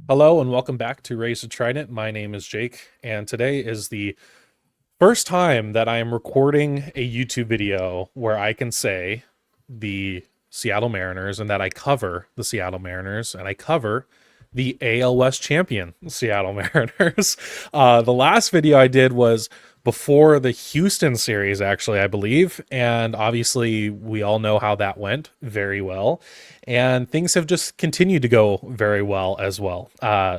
Hello and welcome back to Raise the Trident. My name is Jake, and today is the first time that I am recording a YouTube video where I can say the Seattle Mariners and that I cover the Seattle Mariners and I cover the AL West champion Seattle Mariners. The last video I did was before the Houston series, actually, I believe. And obviously, we all know how that went very well. And things have just continued to go very well as well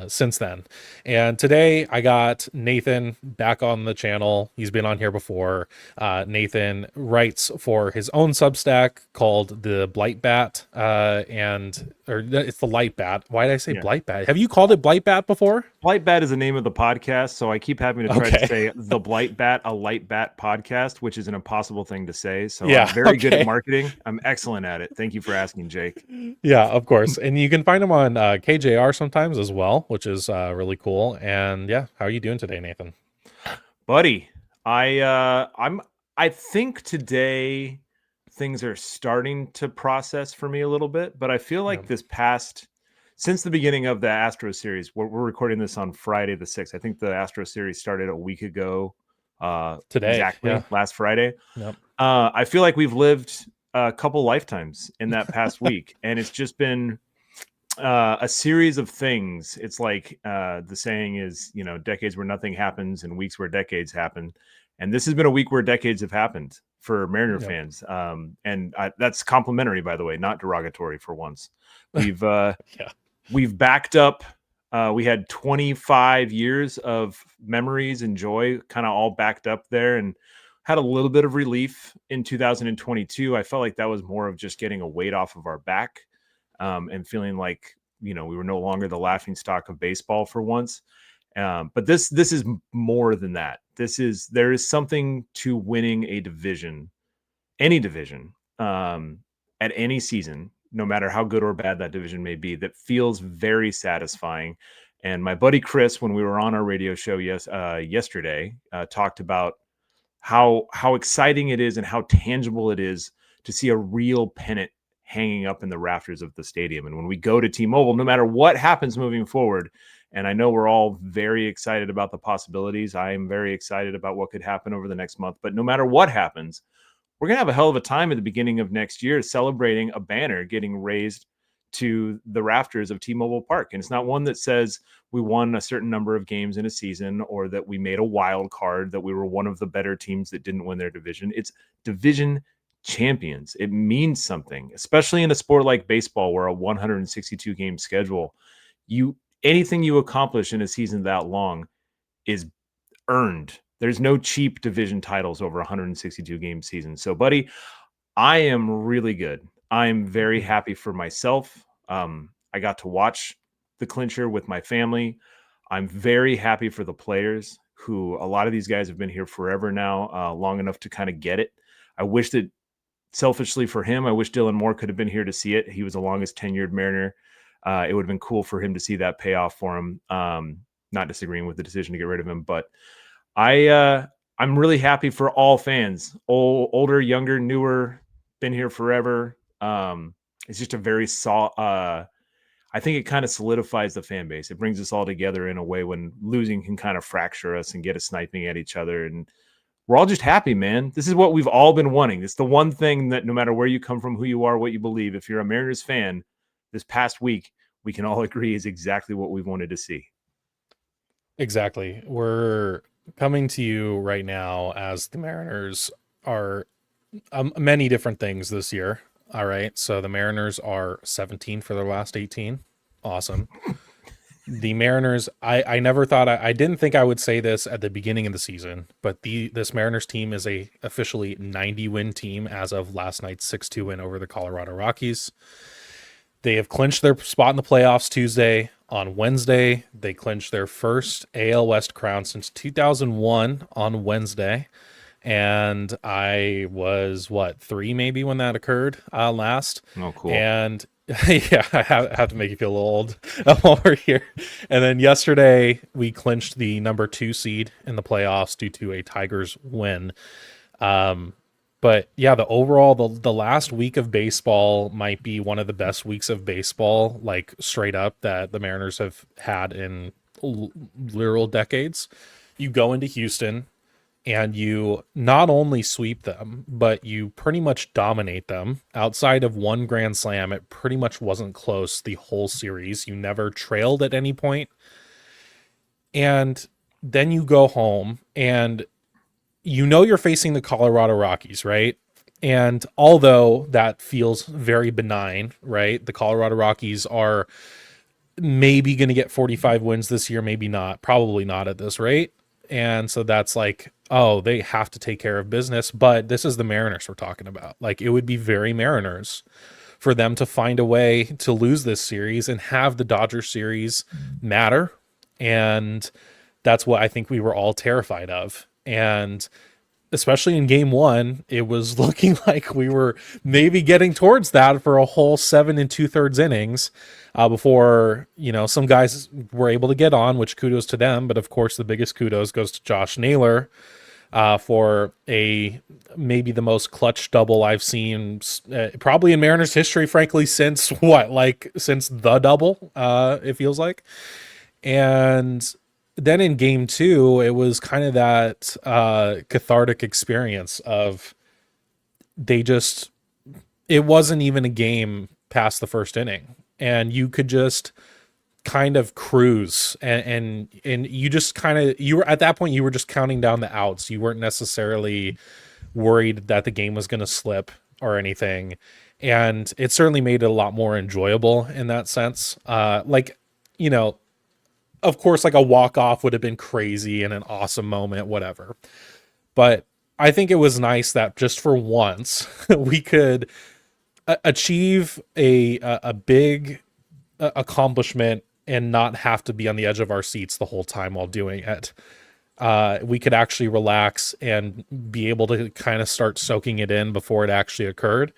since then. And today I got Nathan back on the channel. He's been on here before. Nathan writes for his own Substack called the Blight Bat, or it's the Light Bat. Why did I say Blight Bat? Have you called it Blight Bat before? Blight Bat is the name of the podcast, so I keep having to try to say the Blight Bat, a Light Bat podcast, which is an impossible thing to say. So yeah, I'm very good at marketing. I'm excellent at it. Thank you for asking, Jake. Yeah, of course. And you can find him on KJR sometimes as well, which is really cool. And yeah, how are you doing today, Nathan? Buddy, I think today things are starting to process for me a little bit, but I feel like since the beginning of the Astro series, we're recording this on Friday the 6th. I think the Astro series started a week ago. Today, exactly, last Friday. Yep. I feel like we've lived a couple lifetimes in that past week, and it's just been a series of things. It's like the saying is, decades where nothing happens and weeks where decades happen. And this has been a week where decades have happened for Mariner fans. And that's complimentary, by the way, not derogatory for once. We've backed up. We had 25 years of memories and joy kind of all backed up there, and had a little bit of relief in 2022. I felt like that was more of just getting a weight off of our back and feeling like, we were no longer the laughing stock of baseball for once. But this is more than that. There is something to winning a division, any division, at any season, no matter how good or bad that division may be, that feels very satisfying. And my buddy Chris, when we were on our radio show yesterday, talked about how exciting it is and how tangible it is to see a real pennant hanging up in the rafters of the stadium. And when we go to T-Mobile, no matter what happens moving forward, and I know we're all very excited about the possibilities. I am very excited about what could happen over the next month. But no matter what happens, we're going to have a hell of a time at the beginning of next year celebrating a banner getting raised to the rafters of T-Mobile Park. And it's not one that says we won a certain number of games in a season or that we made a wild card, that we were one of the better teams that didn't win their division. It's division champions. It means something, especially in a sport like baseball where a 162 game schedule, anything you accomplish in a season that long is earned. There's no cheap division titles over 162 game season. So, buddy, I am really good. I'm very happy for myself. I got to watch the clincher with my family. I'm very happy for the players who, a lot of these guys have been here forever now, long enough to kind of get it. I wish that, selfishly for him, I wish Dylan Moore could have been here to see it. He was the longest tenured Mariner. It would have been cool for him to see that pay off for him. Not disagreeing with the decision to get rid of him, but I'm really happy for all fans, older, younger, newer, been here forever. It's just a very I think it kind of solidifies the fan base. It brings us all together in a way when losing can kind of fracture us and get us sniping at each other. And we're all just happy, man. This is what we've all been wanting. It's the one thing that no matter where you come from, who you are, what you believe, if you're a Mariners fan, this past week, we can all agree is exactly what we've wanted to see. Exactly. We're coming to you right now as the Mariners are many different things this year. All right. So the Mariners are 17 for their last 18. Awesome. The Mariners, I never thought, I didn't think I would say this at the beginning of the season, but this Mariners team is a officially 90-win team as of last night's 6-2 win over the Colorado Rockies. They have clinched their spot in the playoffs Tuesday. On Wednesday, they clinched their first AL West crown since 2001 on Wednesday. And I was, 3 maybe when that occurred last. Oh, cool. And yeah, I have to make you feel a little old while we're here. And then yesterday, we clinched the number 2 seed in the playoffs due to a Tigers win. But yeah, the overall the last week of baseball might be one of the best weeks of baseball, like straight up, that the Mariners have had in literal decades. You go into Houston and you not only sweep them, but you pretty much dominate them. Outside of one grand slam, it pretty much wasn't close the whole series. You never trailed at any point. And then you go home and you know you're facing the Colorado Rockies, right? And although that feels very benign, right? The Colorado Rockies are maybe going to get 45 wins this year, maybe not, probably not at this rate. And so that's like, oh, they have to take care of business. But this is the Mariners we're talking about. Like, it would be very Mariners for them to find a way to lose this series and have the Dodger series matter. And that's what I think we were all terrified of. And especially in game one, it was looking like we were maybe getting towards that for a whole 7 2/3 innings before, some guys were able to get on, which kudos to them. But of course, the biggest kudos goes to Josh Naylor for a maybe the most clutch double I've seen probably in Mariners history, frankly, since since the double, it feels like. And then in game two, it was kind of that cathartic experience of they just, it wasn't even a game past the first inning. And you could just kind of cruise and you just kind of, you were at that point, you were just counting down the outs. You weren't necessarily worried that the game was going to slip or anything. And it certainly made it a lot more enjoyable in that sense. You know, of course, like a walk off would have been crazy and an awesome moment, whatever. But I think it was nice that just for once we could achieve a big accomplishment and not have to be on the edge of our seats the whole time while doing it. We could actually relax and be able to kind of start soaking it in before it actually occurred.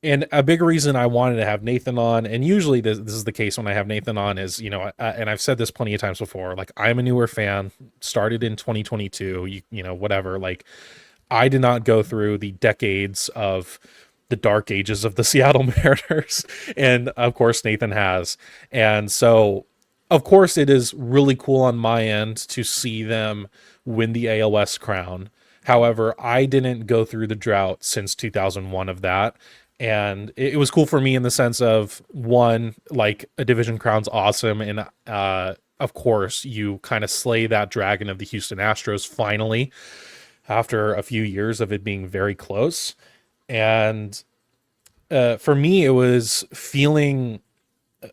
And a big reason I wanted to have Nathan on, and usually this is the case when I have Nathan on, is, and I've said this plenty of times before, like, I'm a newer fan, started in 2022, whatever. Like, I did not go through the decades of the dark ages of the Seattle Mariners. And of course, Nathan has. And so, of course, it is really cool on my end to see them win the ALS crown. However, I didn't go through the drought since 2001 of that. And it was cool for me in the sense of, one, like, a division crown's awesome. And of course, you kind of slay that dragon of the Houston Astros finally after a few years of it being very close. And for me, it was feeling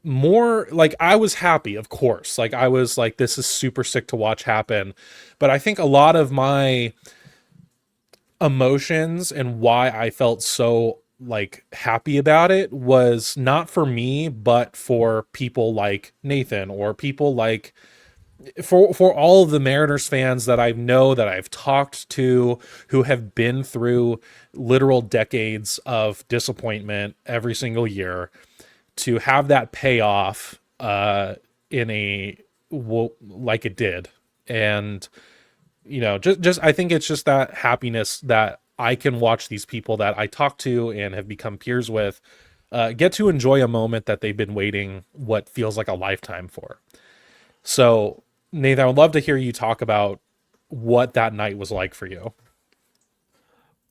more like I was happy, of course. Like, I was like, this is super sick to watch happen. But I think a lot of my emotions and why I felt so like happy about it was not for me, but for people like Nathan, or people like, for all of the Mariners fans that I know, that I've talked to, who have been through literal decades of disappointment every single year, to have that pay off in a, like it did. And just I think it's just that happiness that I can watch these people that I talk to and have become peers with get to enjoy a moment that they've been waiting what feels like a lifetime for. So, Nathan, I would love to hear you talk about what that night was like for you.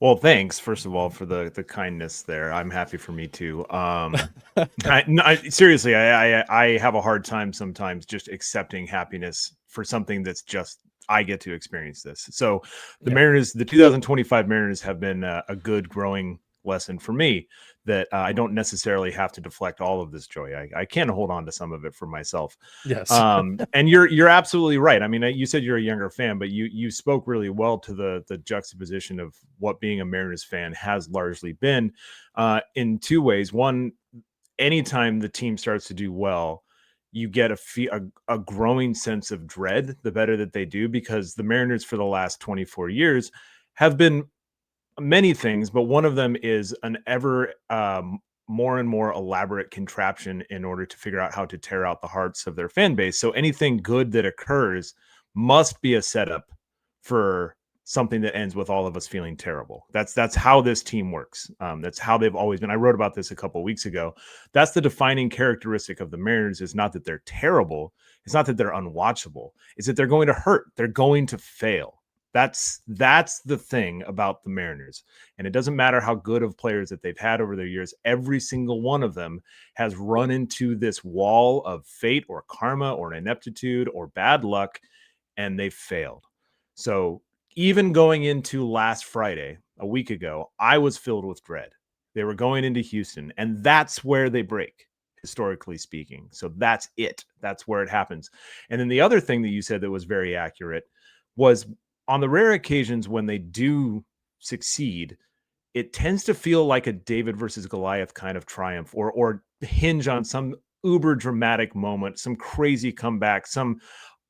Well, thanks first of all for the kindness there. I'm happy for me too. Seriously, I have a hard time sometimes just accepting happiness for something that's just, I get to experience this. So the Yeah. Mariners, the 2025 Mariners, have been a good growing lesson for me, that I don't necessarily have to deflect all of this joy. I can hold on to some of it for myself. Yes. And you're absolutely right. I mean, you said you're a younger fan, but you spoke really well to the juxtaposition of what being a Mariners fan has largely been in two ways. One, anytime the team starts to do well, you get a growing sense of dread the better that they do, because the Mariners for the last 24 years have been many things, but one of them is an ever more and more elaborate contraption in order to figure out how to tear out the hearts of their fan base. So anything good that occurs must be a setup for something that ends with all of us feeling terrible. That's how this team works. That's how they've always been. I wrote about this a couple of weeks ago. That's the defining characteristic of the Mariners, is not that they're terrible. It's not that they're unwatchable. It's that they're going to hurt. They're going to fail. That's the thing about the Mariners. And it doesn't matter how good of players that they've had over their years. Every single one of them has run into this wall of fate or karma or ineptitude or bad luck, and they've failed. So even going into last Friday, a week ago, I was filled with dread. They were going into Houston, and that's where they break, historically speaking. So that's it. That's where it happens. And then the other thing that you said that was very accurate was, on the rare occasions when they do succeed, it tends to feel like a David versus Goliath kind of triumph, or hinge on some uber dramatic moment, some crazy comeback, some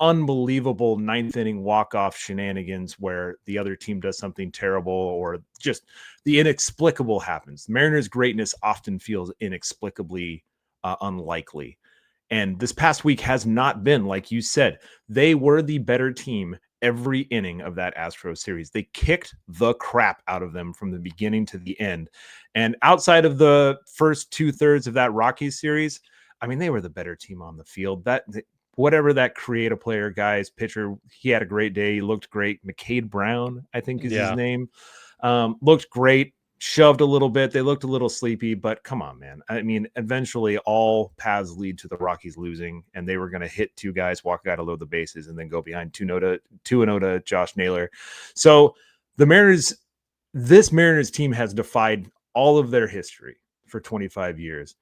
unbelievable ninth inning walk-off shenanigans where the other team does something terrible, or just the inexplicable happens. Mariners' greatness often feels inexplicably unlikely. And this past week has not been, like you said. They were the better team every inning of that Astros series. They kicked the crap out of them from the beginning to the end. And outside of the first 2/3 of that Rockies series, I mean, they were the better team on the field. That whatever that create a player guy's pitcher, he had a great day. He looked great. McCade Brown, I think is his name. Looked great. Shoved a little bit. They looked a little sleepy, but come on, man. I mean, eventually all paths lead to the Rockies losing, and they were going to hit two guys, walk a guy to load the bases, and then go behind 2-0 to Josh Naylor. So the Mariners, this Mariners team has defied all of their history for 25 years.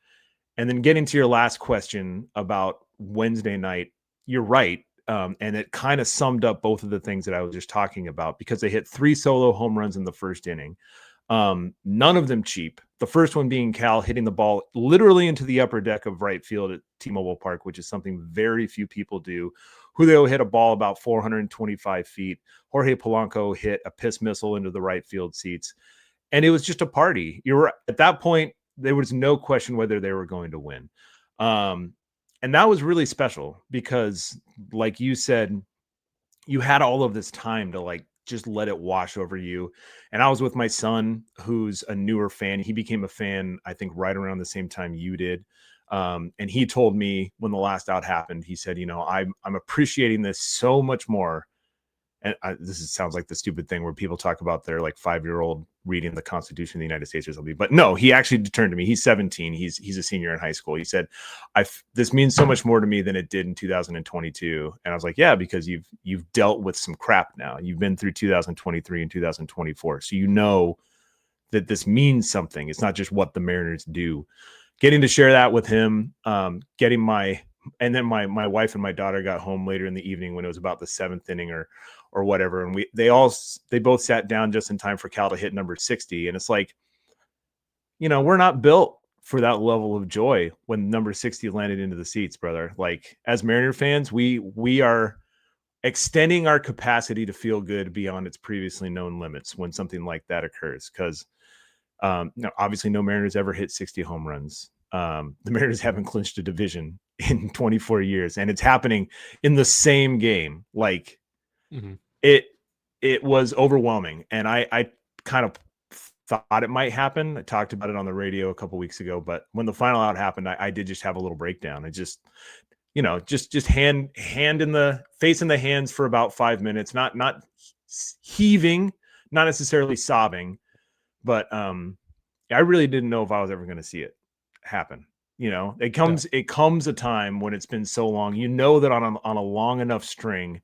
And then getting to your last question about Wednesday night, you're right. And it kind of summed up both of the things that I was just talking about, because they hit 3 solo home runs in the first inning. None of them cheap. The first one being Cal hitting the ball literally into the upper deck of right field at T-Mobile Park, which is something very few people do. Julio hit a ball about 425 feet. Jorge Polanco hit a piss missile into the right field seats. And it was just a party. You're at that point, there was no question whether they were going to win. And that was really special because, like you said, you had all of this time to like just let it wash over you. And I was with my son, who's a newer fan. He became a fan, I think, right around the same time you did. And he told me when the last out happened, he said, I'm appreciating this so much more. And sounds like the stupid thing where people talk about their like 5-year-old reading the Constitution of the United States or something. But no, he actually turned to me. He's 17. He's a senior in high school. He said, this means so much more to me than it did in 2022. And I was like, yeah, because you've dealt with some crap now. You've been through 2023 and 2024. So you know that this means something. It's not just what the Mariners do. Getting to share that with him, and then my wife and my daughter got home later in the evening when it was about the 7th inning or whatever. And they both sat down just in time for Cal to hit number 60. And it's like, we're not built for that level of joy when number 60 landed into the seats, brother. Like, as Mariner fans, we are extending our capacity to feel good beyond its previously known limits when something like that occurs. Because obviously no Mariners ever hit 60 home runs. The Mariners haven't clinched a division in 24 years, and it's happening in the same game. Like, it was overwhelming, and I kind of thought it might happen. I talked about it on the radio a couple weeks ago, but when the final out happened, I did just have a little breakdown. I just hand in the face in the hands for about 5 minutes, not heaving, not necessarily sobbing, but I really didn't know if I was ever going to see it happen. It comes a time when it's been so long, that on a long enough string,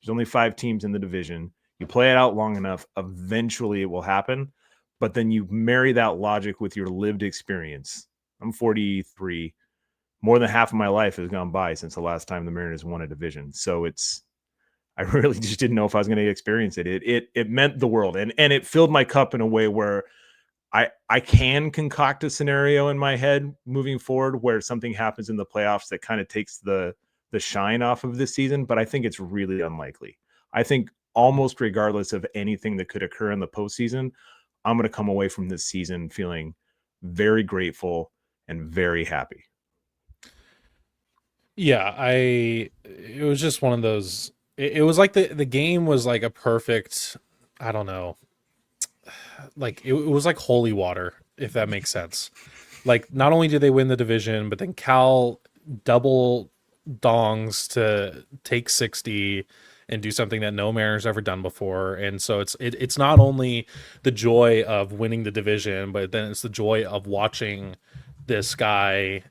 there's only 5 teams in the division. You play it out long enough, eventually it will happen. But then you marry that logic with your lived experience. I'm 43. More than half of my life has gone by since the last time the Mariners won a division. So I really just didn't know if I was going to experience it. It meant the world. And it filled my cup in a way where I can concoct a scenario in my head moving forward where something happens in the playoffs that kind of takes the shine off of this season, but I think it's really unlikely. I think almost regardless of anything that could occur in the postseason, I'm going to come away from this season feeling very grateful and very happy. Yeah, it was just one of those. It was like the game was like a perfect I don't know, like it was like holy water, if that makes sense. Like not only did they win the division, but then Cal double dongs to take 60 and do something that no Mariners ever done before. And so it's not only the joy of winning the division, but then it's the joy of watching this guy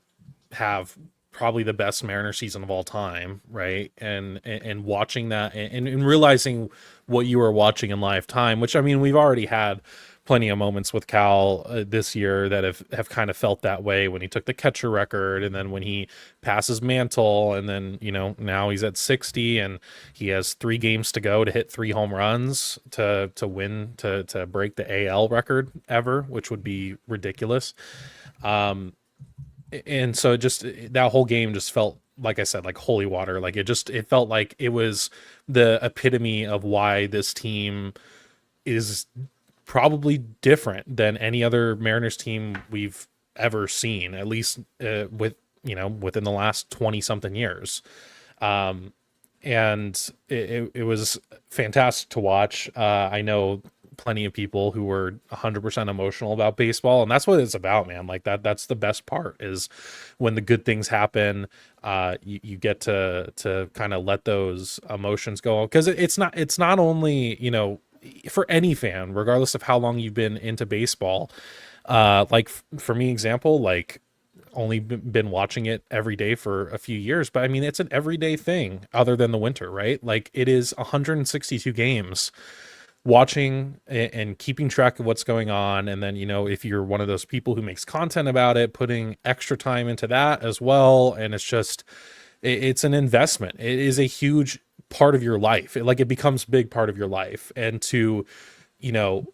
have probably the best Mariner season of all time, right? And watching that and realizing what you were watching in live time, which I mean, we've already had plenty of moments with Cal this year that have kind of felt that way when he took the catcher record and then when he passes Mantle and then, you know, now he's at 60 and he has 3 games to go to hit 3 home runs to win to break the AL record ever, which would be ridiculous. And so it just that whole game just felt, like I said, like holy water. Like it felt like it was the epitome of why this team is probably different than any other Mariners team we've ever seen, at least with, you know, within the last 20 something years. Um, and it was fantastic to watch. I know plenty of people who were 100% emotional about baseball, and that's what it's about, man. Like that's the best part, is when the good things happen. You get to kind of let those emotions go, because it's not only, you know, for any fan, regardless of how long you've been into baseball. Like for me, example, like only been watching it every day for a few years, but I mean, it's an everyday thing other than the winter, right? Like it is 162 games, watching and keeping track of what's going on. And then, you know, if you're one of those people who makes content about it, putting extra time into that as well. And it's just, it's an investment. It is a huge part of your life. It becomes a big part of your life. And to, you know,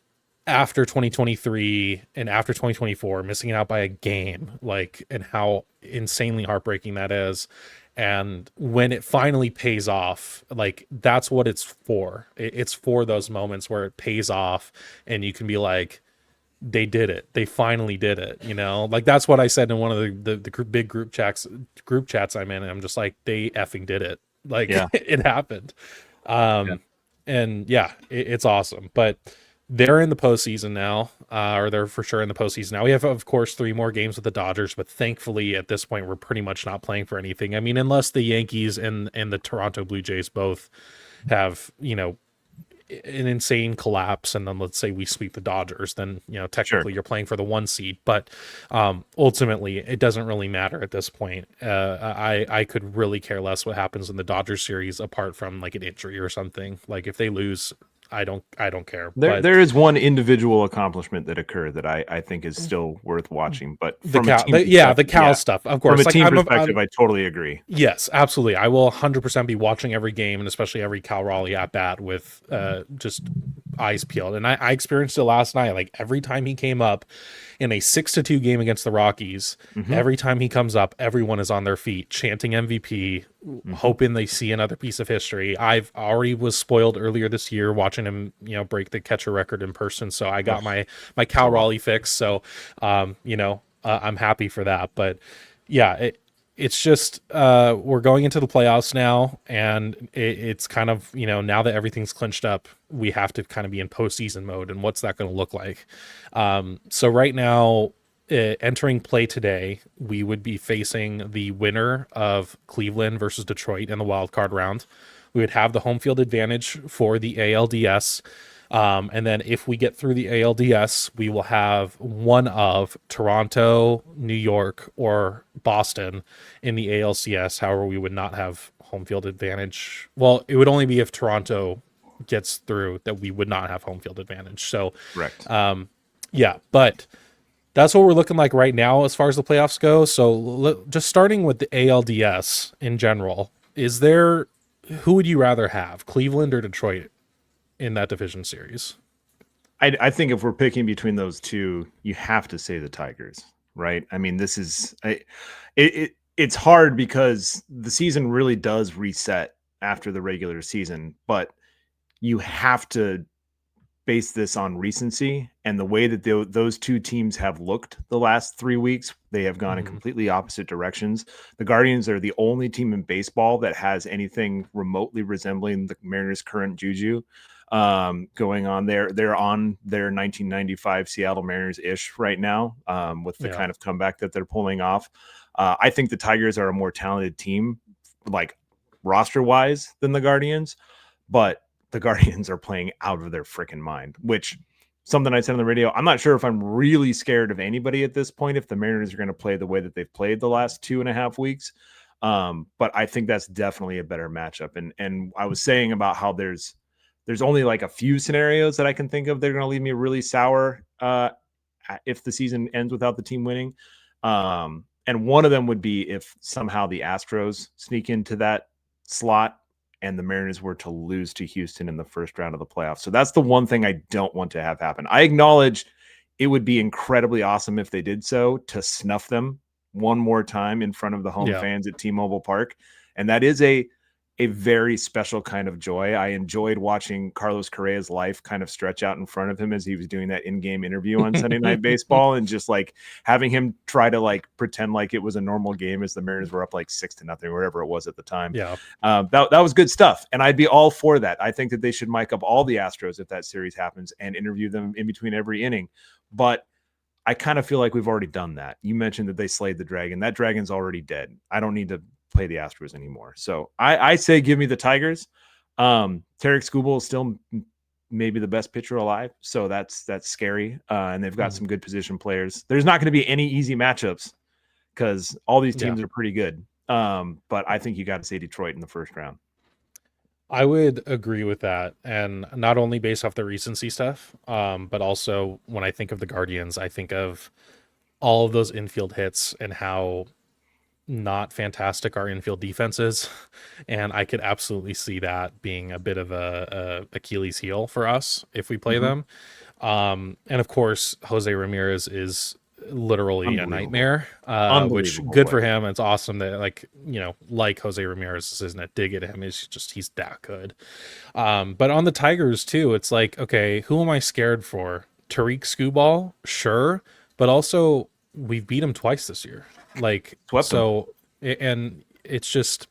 after 2023 and after 2024 missing out by a game, like, and how insanely heartbreaking that is, and when it finally pays off, like that's what it's for. It's for those moments where it pays off and you can be like, they did it, they finally did it, you know. Like that's what I said in one of the big group chats I'm in, and I'm just like, they effing did it. Like Yeah. it happened. Yeah. And yeah, it's awesome. But they're in the postseason now, or they're for sure in the postseason now. We have, of course, 3 more games with the Dodgers, but thankfully at this point we're pretty much not playing for anything. I mean, unless the Yankees and the Toronto Blue Jays both have, you know, an insane collapse, and then let's say we sweep the Dodgers, then, you know, Sure. technically you're playing for the 1 seed. But ultimately it doesn't really matter at this point. I could really care less what happens in the Dodgers series, apart from like an injury or something. Like if they lose, I don't care. But There is one individual accomplishment that occurred that I think is still worth watching, but the from a cow, team yeah, the perspective, Cal yeah, stuff, of from a course. Like team I'm perspective, I totally agree. yes, absolutely. I will 100% be watching every game, and especially every Cal Raleigh at bat with just eyes peeled. And I experienced it last night. Like every time he came up in a 6-2 game against the Rockies, Hmm. every time he comes up, everyone is on their feet chanting MVP, Hmm. hoping they see another piece of history. I've already was spoiled earlier this year watching him, you know, break the catcher record in person. So I got Ugh, my Cal so Raleigh awesome. fix. So you know, I'm happy for that. But yeah, it's just we're going into the playoffs now, and it's kind of, you know, now that everything's clinched up, we have to kind of be in postseason mode, and what's that going to look like? So right now, entering play today, we would be facing the winner of Cleveland versus Detroit in the wild card round. We would have the home field advantage for the ALDS. And then if we get through the ALDS, we will have one of Toronto, New York, or Boston in the ALCS. However, we would not have home field advantage. Well, it would only be if Toronto gets through that we would not have home field advantage. So, Correct. yeah, but that's what we're looking like right now as far as the playoffs go. So, just starting with the ALDS in general, is there, who would you rather have, Cleveland or Detroit in that division series? I think if we're picking between those two, you have to say the Tigers, right? I mean, this is it's hard because the season really does reset after the regular season, but you have to base this on recency and the way that those two teams have looked the last 3 weeks. They have gone in Mhm. completely opposite directions. The Guardians are the only team in baseball that has anything remotely resembling the Mariners' current juju. going on. They're on their 1995 Seattle Mariners ish right now, with the Yeah. kind of comeback that they're pulling off. I think the Tigers are a more talented team, like roster wise, than the Guardians, but the Guardians are playing out of their freaking mind, which something I said on the radio. I'm not sure if I'm really scared of anybody at this point if the Mariners are going to play the way that they've played the last 2.5 weeks. But I think that's definitely a better matchup. And I was saying about how there's only like a few scenarios that I can think of. They're going to leave me really sour if the season ends without the team winning. And one of them would be if somehow the Astros sneak into that slot and the Mariners were to lose to Houston in the first round of the playoffs. So that's the one thing I don't want to have happen. I acknowledge it would be incredibly awesome if they did so, to snuff them one more time in front of the home Yeah. fans at T-Mobile Park. And that is a very special kind of joy. I enjoyed watching Carlos Correa's life kind of stretch out in front of him as he was doing that in-game interview on Sunday Night Baseball, and just like having him try to like pretend like it was a normal game as the Mariners were up like 6-0, whatever it was at the time. Yeah. That was good stuff. And I'd be all for that. I think that they should mic up all the Astros if that series happens and interview them in between every inning. But I kind of feel like we've already done that. You mentioned that they slayed the dragon. That dragon's already dead. I don't need to play the Astros anymore. So I say give me the Tigers. Tarek Skubal is still maybe the best pitcher alive, so that's scary. And they've got some good position players. There's not going to be any easy matchups because all these teams are pretty good. But I think you got to say Detroit in the first round. I would agree with that, and not only based off the recency stuff, but also when I think of the Guardians, I think of all of those infield hits and how not fantastic our infield defense is, and I could absolutely see that being a bit of a Achilles heel for us if we play them. And of course, Jose Ramirez is literally a nightmare, which good for him. It's awesome that like Jose Ramirez isn't a dig at him. It's just he's that good. But on the Tigers too, it's like, okay, who am I scared for? Tariq Skubal, sure, but also we've beat him twice this year. Like, so, and it's just,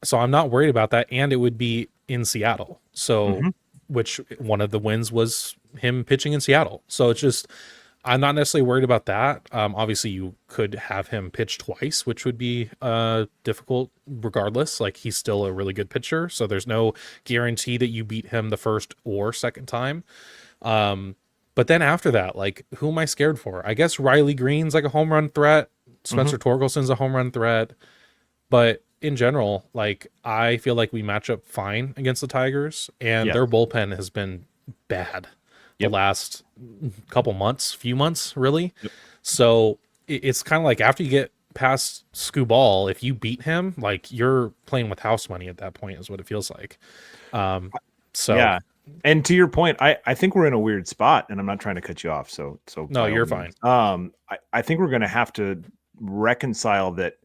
so I'm not worried about that. And it would be in Seattle. So, which one of the wins was him pitching in Seattle. So it's just, I'm not necessarily worried about that. Obviously you could have him pitch twice, which would be difficult regardless. Like, he's still a really good pitcher. So there's no guarantee that you beat him the first or second time. But then after that, like, who am I scared for? I guess Riley Green's like a home run threat. Spencer Torkelson's a home run threat. But in general, like, I feel like we match up fine against the Tigers, and their bullpen has been bad the last few months, really. So it's kind of like after you get past Skubal, if you beat him, like, you're playing with house money at that point is what it feels like. So and to your point, I think we're in a weird spot, and I'm not trying to cut you off. So no, you're fine. I think we're going to have to reconcile that.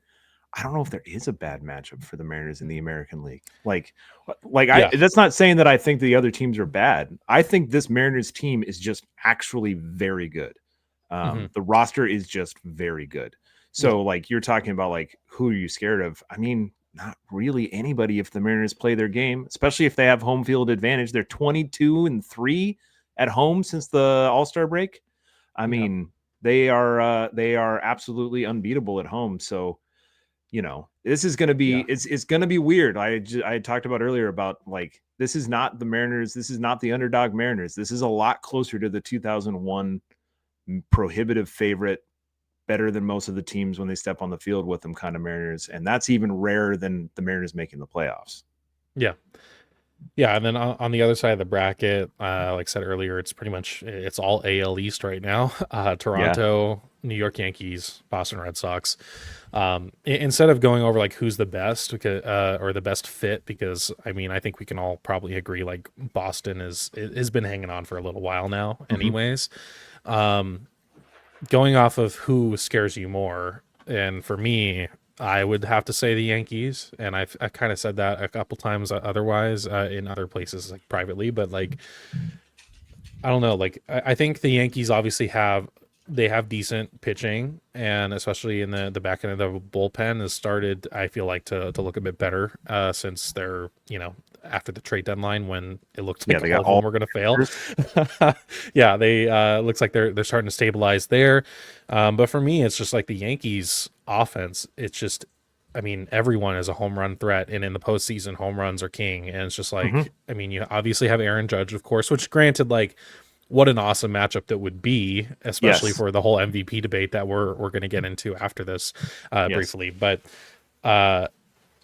I don't know if there is a bad matchup for the Mariners in the American League. That's not saying that I think the other teams are bad. I think this Mariners team is just actually very good. The roster is just very good. So like, you're talking about like, who are you scared of? I mean, not really anybody if the Mariners play their game, especially if they have home field advantage. They're 22-3 at home since the All-Star break. I mean, they are absolutely unbeatable at home. So, this is going to be, it's going to be weird. I talked about earlier about, like, this is not the Mariners. This is not the underdog Mariners. This is a lot closer to the 2001 prohibitive favorite, better than most of the teams when they step on the field with them kind of Mariners. And that's even rarer than the Mariners making the playoffs. Yeah. And then on the other side of the bracket, like I said earlier, it's all AL East right now. Toronto, New York Yankees, Boston Red Sox. Instead of going over like who's the best or the best fit, because I mean, I think we can all probably agree like Boston has been hanging on for a little while now anyways. Going off of who scares you more, and for me, I would have to say the Yankees, and I kind of said that a couple times otherwise in other places, like privately, but like, I don't know, like, I think the Yankees obviously have they have decent pitching, and especially in the back end of the bullpen has started, I feel like, to look a bit better since they're, after the trade deadline when it looked Yeah, like they all got of them all were going to fail. years. Yeah, they looks like they're starting to stabilize there. But for me, it's just like the Yankees offense. It's just, I mean, everyone is a home run threat, and in the postseason, home runs are king. And it's just Mhm. like, I mean, you obviously have Aaron Judge, of course, which granted, like, what an awesome matchup that would be, especially Yes. for the whole MVP debate that we're going to get into after this Yes. briefly. But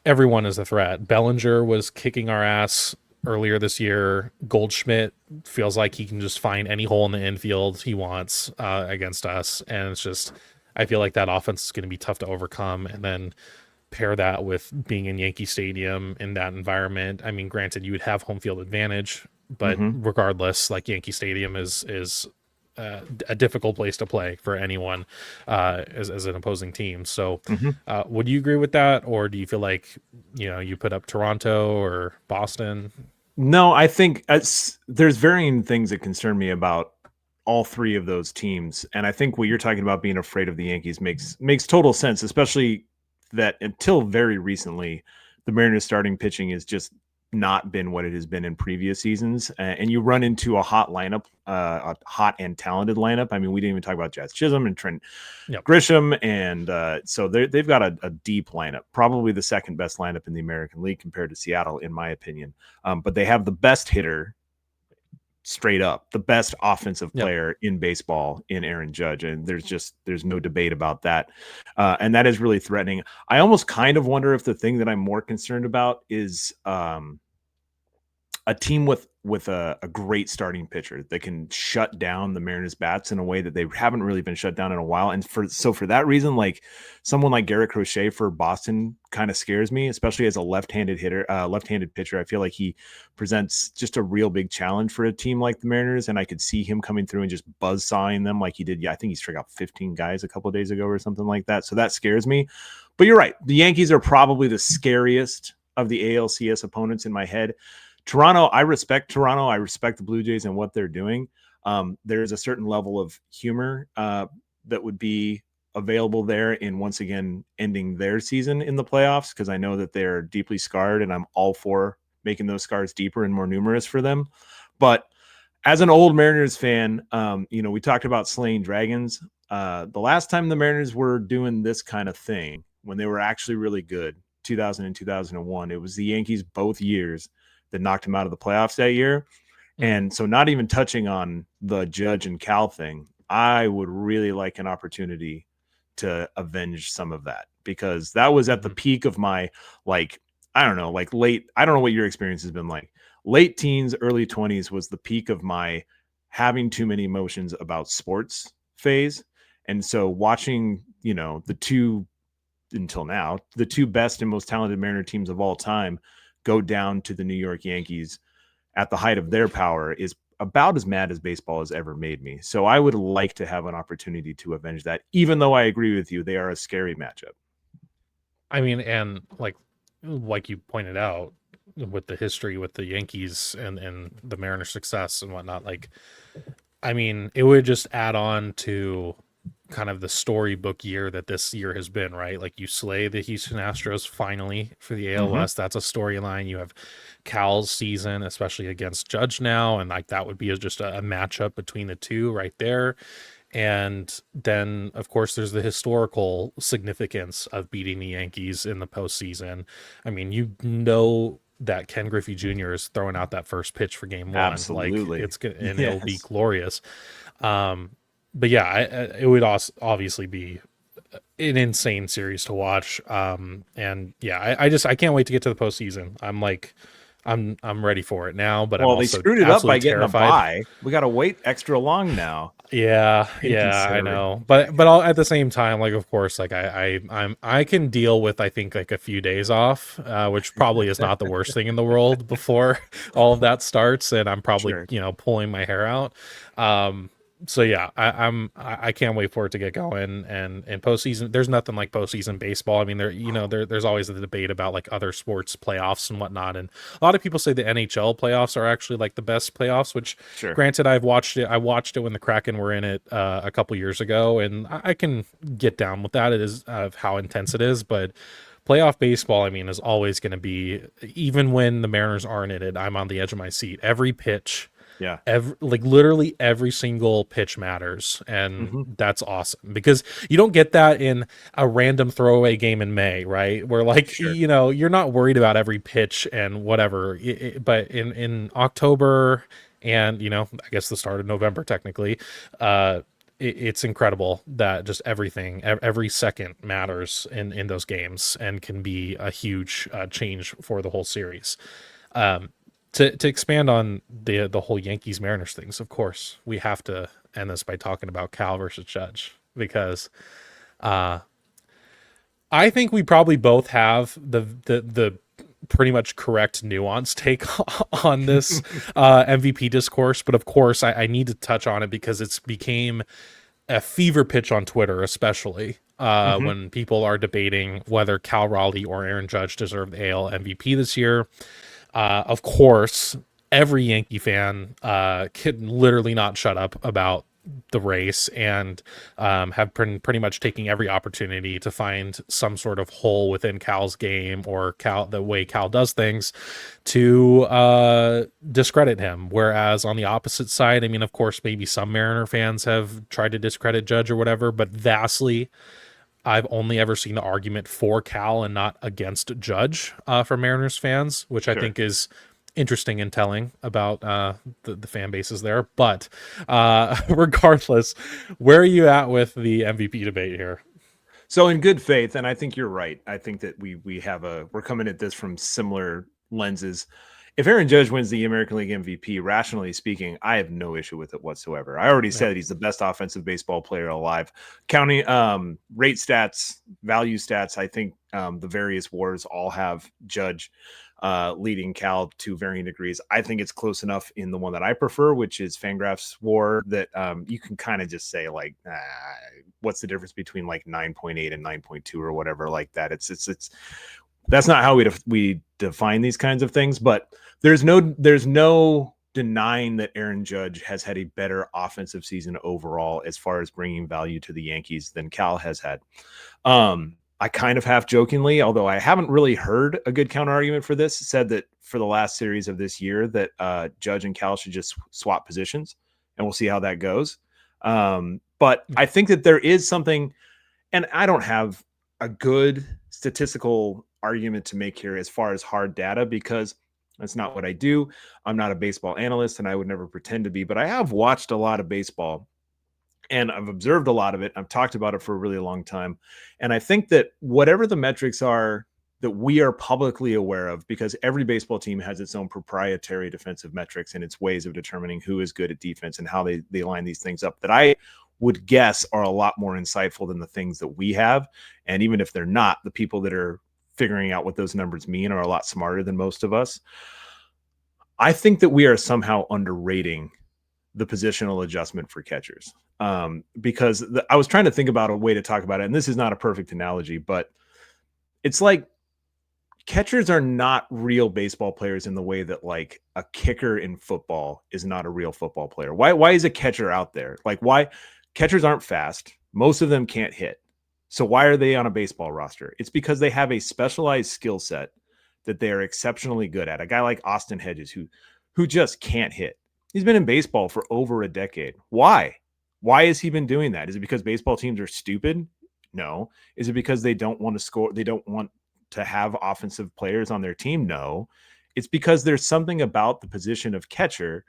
everyone is a threat. Bellinger was kicking our ass earlier this year. Goldschmidt feels like he can just find any hole in the infield he wants against us, and it's just, I feel like that offense is going to be tough to overcome. And then pair that with being in Yankee Stadium in that environment. I mean, granted, you would have home field advantage, but Mhm. regardless, like Yankee Stadium is a difficult place to play for anyone as an opposing team. So, Mhm. would you agree with that, or do you feel like you put up Toronto or Boston? No, I think there's varying things that concern me about all three of those teams, and I think what you're talking about being afraid of the Yankees makes total sense, especially that until very recently, the Mariners' starting pitching has just not been what it has been in previous seasons, and you run into a hot lineup, a hot and talented lineup. I mean, we didn't even talk about Jazz Chisholm and Trent Yep. Grisham, and so they've got a deep lineup, probably the second best lineup in the American League compared to Seattle, in my opinion. But they have the best hitter, straight up, the best offensive Yep. player in baseball in Aaron Judge, and there's no debate about that. And that is really threatening. I almost kind of wonder if the thing that I'm more concerned about is a team with a great starting pitcher that can shut down the Mariners bats in a way that they haven't really been shut down in a while. And for that reason, like someone like Garrett Crochet for Boston kind of scares me, especially as a left-handed hitter, left-handed pitcher. I feel like he presents just a real big challenge for a team like the Mariners, and I could see him coming through and just buzzsawing them like he did. Yeah, I think he struck out 15 guys a couple of days ago or something like that. So that scares me. But you're right. The Yankees are probably the scariest of the ALCS opponents in my head. Toronto, I respect Toronto. I respect the Blue Jays and what they're doing. There's a certain level of humor that would be available there in once again ending their season in the playoffs, because I know that they're deeply scarred, and I'm all for making those scars deeper and more numerous for them. But as an old Mariners fan, we talked about slaying dragons. The last time the Mariners were doing this kind of thing, when they were actually really good, 2000 and 2001, it was the Yankees both years that knocked him out of the playoffs that year. Mm-hmm. And so, not even touching on the Judge and Cal thing, I would really like an opportunity to avenge some of that, because that was at the Mm-hmm. peak of my, like, I don't know, like late, I don't know what your experience has been like. Late teens, early 20s was the peak of my having too many emotions about sports phase. And so, watching, the two, until now, the two best and most talented Mariner teams of all time go down to the New York Yankees at the height of their power is about as mad as baseball has ever made me. So I would like to have an opportunity to avenge that, even though I agree with you, they are a scary matchup. I mean, and like you pointed out, with the history with the Yankees and the Mariners' success and whatnot, like, I mean, it would just add on to kind of the storybook year that this year has been, right? Like, you slay the Houston Astros finally for the AL Mm-hmm. West. That's a storyline. You have Cal's season, especially against Judge now, and like that would be just a matchup between the two right there. And then, of course, there's the historical significance of beating the Yankees in the postseason. I mean, that Ken Griffey Jr. is throwing out that first pitch for Game One, like Absolutely. it's gonna, and it'll be Yes. glorious. But yeah, it would also obviously be an insane series to watch. And yeah, I can't wait to get to the postseason. I'm ready for it now, but I'm Well, they also screwed it up absolutely by getting a terrified. bye. We got to wait extra long now. Yeah, I Inconsiderate. know, but all, at the same time, like, of course, like I can deal with, I think, like a few days off, which probably is not the worst thing in the world before all of that starts, and I'm probably Sure. pulling my hair out. So yeah, I can't wait for it to get going. And postseason, there's nothing like postseason baseball. I mean, there's always the debate about like other sports playoffs and whatnot, and a lot of people say the NHL playoffs are actually like the best playoffs. Which, Sure. granted, I've watched it. I watched it when the Kraken were in it a couple years ago, and I can get down with that. It is of how intense it is, but playoff baseball, I mean, is always going to be, even when the Mariners aren't in it, I'm on the edge of my seat. Every pitch, Yeah. like literally every single pitch matters, and Hmm. that's awesome because you don't get that in a random throwaway game in May, right? Where like Sure. you're not worried about every pitch and whatever. But in October and I guess the start of November technically, it's incredible that just everything, every second matters in those games and can be a huge change for the whole series. Um, to expand on the whole Yankees Mariners things, of course, we have to end this by talking about Cal versus Judge because uh, I think we probably both have the pretty much correct nuance take on this MVP discourse. But of course, I need to touch on it because it's became a fever pitch on Twitter, especially Hmm. when people are debating whether Cal Raleigh or Aaron Judge deserve the AL MVP this year. Of course, every Yankee fan can literally not shut up about the race and have pretty much taking every opportunity to find some sort of hole within Cal's game or the way Cal does things to discredit him. Whereas on the opposite side, I mean, of course, maybe some Mariner fans have tried to discredit Judge or whatever, but vastly, I've only ever seen the argument for Cal and not against Judge for Mariners fans, which I Sure. think is interesting and telling about the fan bases there. But regardless, where are you at with the MVP debate here? So in good faith, and I think you're right. I think that we're coming at this from similar lenses. If Aaron Judge wins the American League MVP, rationally speaking, I have no issue with it whatsoever. I already Yeah. said he's the best offensive baseball player alive. Counting rate stats, value stats, I think the various wars all have Judge leading Cal to varying degrees. I think it's close enough in the one that I prefer, which is Fangraph's war, that you can kind of just say like, what's the difference between like 9.8 and 9.2 or whatever like that. It's that's not how we define these kinds of things, but there's no denying that Aaron Judge has had a better offensive season overall as far as bringing value to the Yankees than Cal has had. I kind of half jokingly, although I haven't really heard a good counter argument for this, said that for the last series of this year that Judge and Cal should just swap positions, and we'll see how that goes. But I think that there is something, and I don't have a good statistical argument to make here as far as hard data because that's not what I do. I'm not a baseball analyst, and I would never pretend to be, but I have watched a lot of baseball and I've observed a lot of it. I've talked about it for a really long time. And I think that whatever the metrics are that we are publicly aware of, because every baseball team has its own proprietary defensive metrics and its ways of determining who is good at defense and how they line these things up, that I would guess are a lot more insightful than the things that we have. And even if they're not, the people that are figuring out what those numbers mean are a lot smarter than most of us. I think that we are somehow underrating the positional adjustment for catchers. Because I was trying to think about a way to talk about it, and this is not a perfect analogy, but it's like catchers are not real baseball players in the way that like a kicker in football is not a real football player. Why is a catcher out there? Like why catchers aren't fast. Most of them can't hit. So why are they on a baseball roster? It's because they have a specialized skill set that they are exceptionally good at. A guy like Austin Hedges who just can't hit. He's been in baseball for over a decade. Why? Why has he been doing that? Is it because baseball teams are stupid? No. Is it because they don't want to score? They don't want to have offensive players on their team? No. It's because there's something about the position of catcher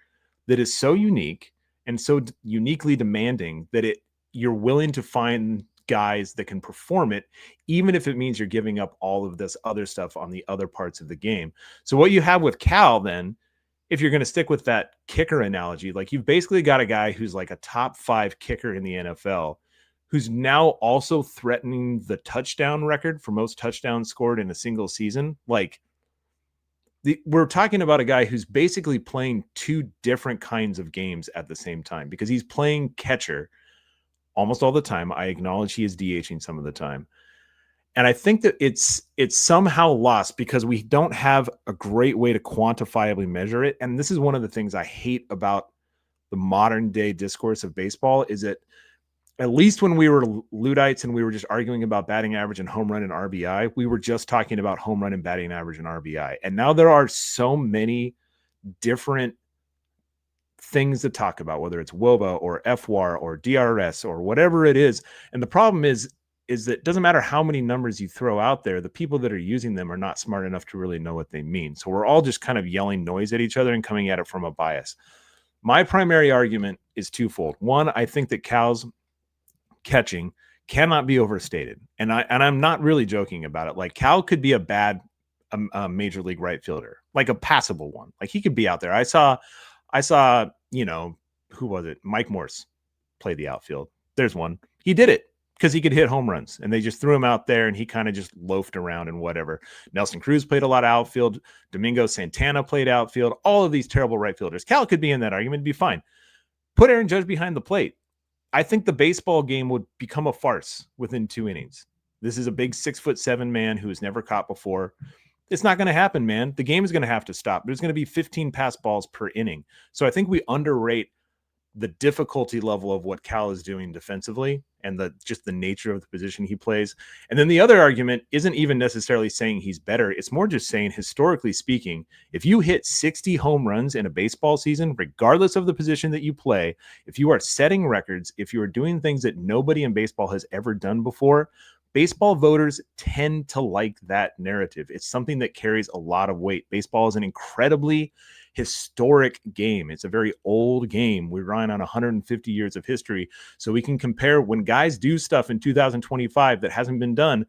that is so unique and so uniquely demanding that you're willing to find guys that can perform it, even if it means you're giving up all of this other stuff on the other parts of the game. So what you have with Cal then, if you're going to stick with that kicker analogy, like you've basically got a guy who's like a top 5 kicker in the NFL who's now also threatening the touchdown record for most touchdowns scored in a single season. Like we're talking about a guy who's basically playing two different kinds of games at the same time, because he's playing catcher almost all the time. I acknowledge he is DHing some of the time. And I think that it's somehow lost because we don't have a great way to quantifiably measure it. And this is one of the things I hate about the modern day discourse of baseball, is that at least when we were Luddites and we were just arguing about batting average and home run and RBI, we were just talking about home run and batting average and RBI. And now there are so many different things to talk about, whether it's WOBA or FWAR or DRS or whatever it is. And the problem is that it doesn't matter how many numbers you throw out there, the people that are using them are not smart enough to really know what they mean. So we're all just kind of yelling noise at each other and coming at it from a bias. My primary argument is twofold. One, I think that Cal's catching cannot be overstated. And I'm not really joking about it. Like, Cal could be a bad major league right fielder, like a passable one. Like, he could be out there. I saw, who was it? Mike Morse play the outfield. There's one. He did it because he could hit home runs, and they just threw him out there and he kind of just loafed around and whatever. Nelson Cruz played a lot of outfield. Domingo Santana played outfield. All of these terrible right fielders. Cal could be in that argument, be fine. Put Aaron Judge behind the plate. I think the baseball game would become a farce within 2 innings. This is a big 6'7" man who has never caught before. It's not going to happen, man. The game is going to have to stop. There's going to be 15 pass balls per inning. So I think we underrate the difficulty level of what Cal is doing defensively and just the nature of the position he plays. And then the other argument isn't even necessarily saying he's better. It's more just saying, historically speaking, if you hit 60 home runs in a baseball season, regardless of the position that you play, if you are setting records, if you are doing things that nobody in baseball has ever done before, baseball voters tend to like that narrative. It's something that carries a lot of weight. Baseball is an incredibly historic game. It's a very old game. We're relying on 150 years of history. So we can compare when guys do stuff in 2025 that hasn't been done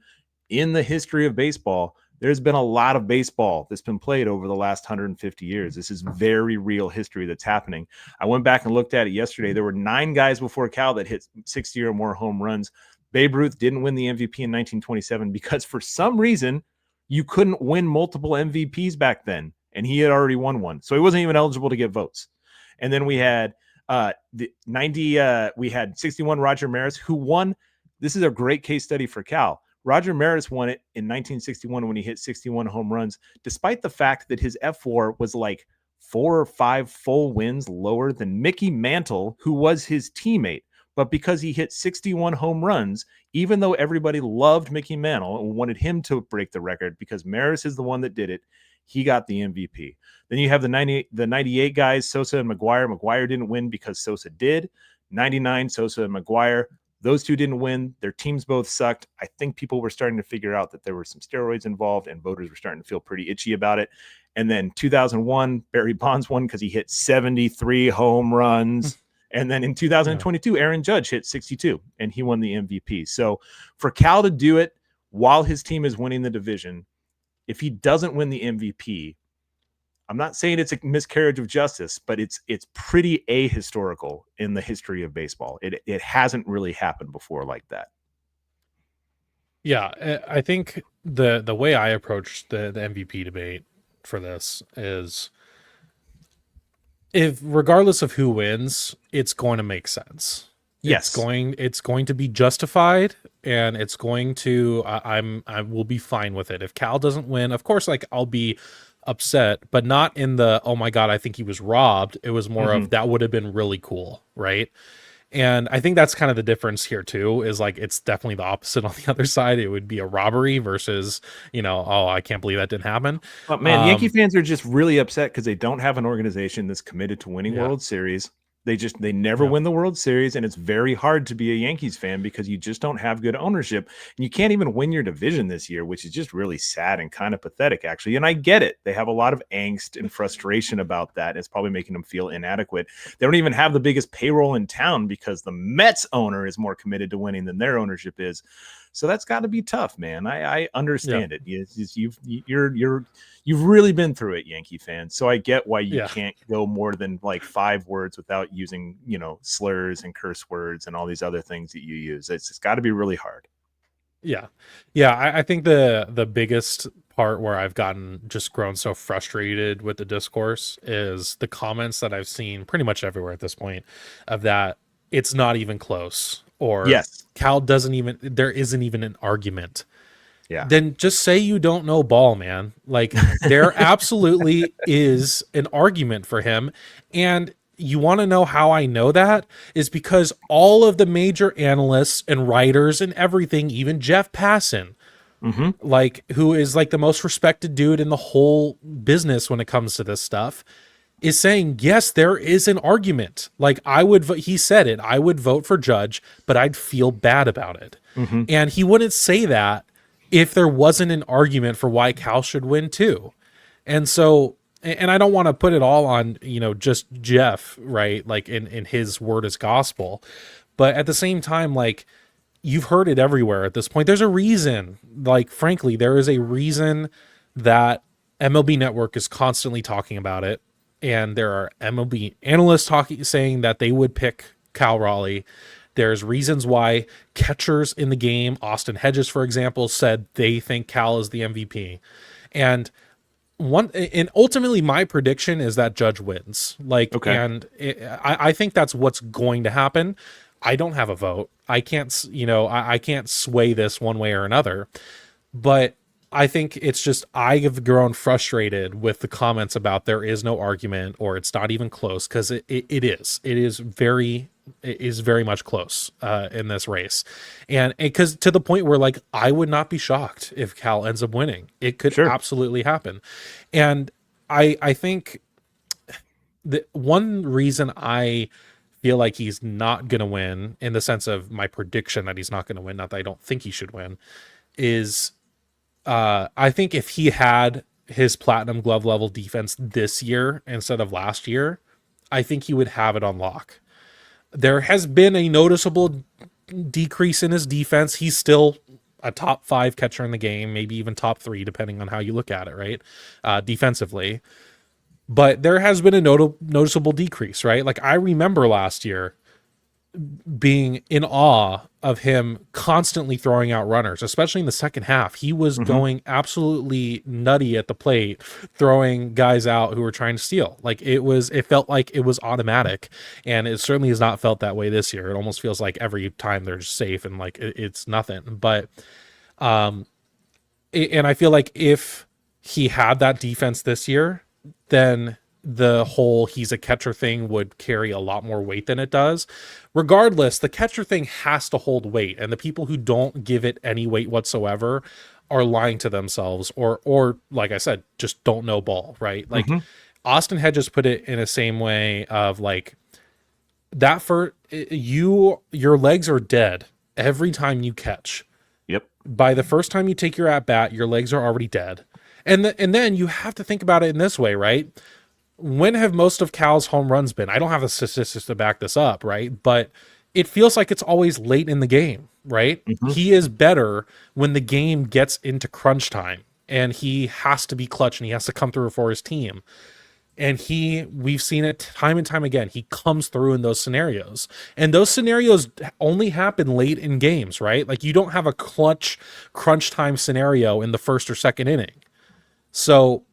in the history of baseball. There's been a lot of baseball that's been played over the last 150 years. This is very real history that's happening. I went back and looked at it yesterday. There were 9 guys before Cal that hit 60 or more home runs. Babe Ruth didn't win the MVP in 1927 because for some reason you couldn't win multiple MVPs back then, and he had already won one, so he wasn't even eligible to get votes. And then we had we had 61 Roger Maris, who won. This is a great case study for Cal. Roger Maris won it in 1961 when he hit 61 home runs, despite the fact that his F4 was like 4 or 5 full wins lower than Mickey Mantle, who was his teammate. But because he hit 61 home runs, even though everybody loved Mickey Mantle and wanted him to break the record because Maris is the one that did it, he got the MVP. Then you have the 98 guys, Sosa and McGuire. McGuire didn't win because Sosa did. 99, Sosa and McGuire. Those two didn't win. Their teams both sucked. I think people were starting to figure out that there were some steroids involved, and voters were starting to feel pretty itchy about it. And then 2001, Barry Bonds won because he hit 73 home runs. And then in 2022, Aaron Judge hit 62 and he won the MVP. So for Cal to do it while his team is winning the division, if he doesn't win the MVP, I'm not saying it's a miscarriage of justice, but it's pretty ahistorical in the history of baseball. It hasn't really happened before like that. Yeah, I think the way I approach the MVP debate for this is, if regardless of who wins, it's going to make sense. Yes. It's going to be justified, and it's going to I will be fine with it. If Cal doesn't win, of course, like, I'll be upset, but not in the, oh my god, I think he was robbed. It was more of, that would have been really cool, right? And I think that's kind of the difference here too, is like, it's definitely the opposite on the other side. It would be a robbery versus, oh, I can't believe that didn't happen. But man, Yankee fans are just really upset because they don't have an organization that's committed to winning World Series. They never win the World Series, and it's very hard to be a Yankees fan because you just don't have good ownership, and you can't even win your division this year, which is just really sad and kind of pathetic, actually. And I get it. They have a lot of angst and frustration about that. It's probably making them feel inadequate. They don't even have the biggest payroll in town because the Mets owner is more committed to winning than their ownership is. So that's got to be tough, man. I understand it. You've really been through it, Yankee fans. So I get why you can't go more than like 5 words without using, slurs and curse words and all these other things that you use. It's got to be really hard. Yeah. I think the biggest part where I've grown so frustrated with the discourse is the comments that I've seen pretty much everywhere at this point of that it's not even close, or Yes. Cal there isn't even an argument. Yeah. Then just say you don't know ball, man. Like, there absolutely is an argument for him. And you want to know how I know that is because all of the major analysts and writers and everything, even Jeff Passan, Mm-hmm. like, who is like the most respected dude in the whole business when it comes to this stuff, is saying, yes, there is an argument. Like, he said it, I would vote for Judge, but I'd feel bad about it. Mm-hmm. And he wouldn't say that if there wasn't an argument for why Cal should win too. And so, and I don't want to put it all on, just Jeff, right? Like, in his word as gospel. But at the same time, like, you've heard it everywhere at this point. There's a reason, like, frankly, there is a reason that MLB Network is constantly talking about it. And there are MLB analysts saying that they would pick Cal Raleigh. There's reasons why catchers in the game, Austin Hedges, for example, said they think Cal is the MVP. And ultimately my prediction is that Judge wins. Like, Okay. and I think that's what's going to happen. I don't have a vote. I can't, I can't sway this one way or another, but I think it's just, I have grown frustrated with the comments about there is no argument or it's not even close. Cause it is very much close in this race. And because to the point where, like, I would not be shocked if Cal ends up winning. It could absolutely happen. And I think the one reason I feel like he's not going to win, in the sense of my prediction that he's not going to win, not that I don't think he should win, is I think if he had his platinum glove level defense this year instead of last year, I think he would have it on lock. There has been a noticeable decrease in his defense. He's still a top 5 catcher in the game, maybe even top 3, depending on how you look at it, right? Defensively. But there has been a noticeable decrease, right? Like, I remember last year being in awe of him constantly throwing out runners, especially in the second half. He was going absolutely nutty at the plate, throwing guys out who were trying to steal. Like, it felt like it was automatic, and it certainly has not felt that way this year. It almost feels like every time they're safe and like it's nothing. But, and I feel like if he had that defense this year, then the whole he's a catcher thing would carry a lot more weight than it does. Regardless, the catcher thing has to hold weight, and the people who don't give it any weight whatsoever are lying to themselves, or like I said, just don't know ball, right? Like, Austin Hedges put it in the same way of, like, that for your legs are dead every time you catch. Yep. By the first time you take your at bat, your legs are already dead. And then you have to think about it in this way, right? When have most of Cal's home runs been? I don't have the statistics to back this up, right? But it feels like it's always late in the game, right? He is better when the game gets into crunch time and he has to be clutch and he has to come through for his team. And we've seen it time and time again. He comes through in those scenarios. And those scenarios only happen late in games, right? Like, you don't have a clutch crunch time scenario in the first or second inning. So,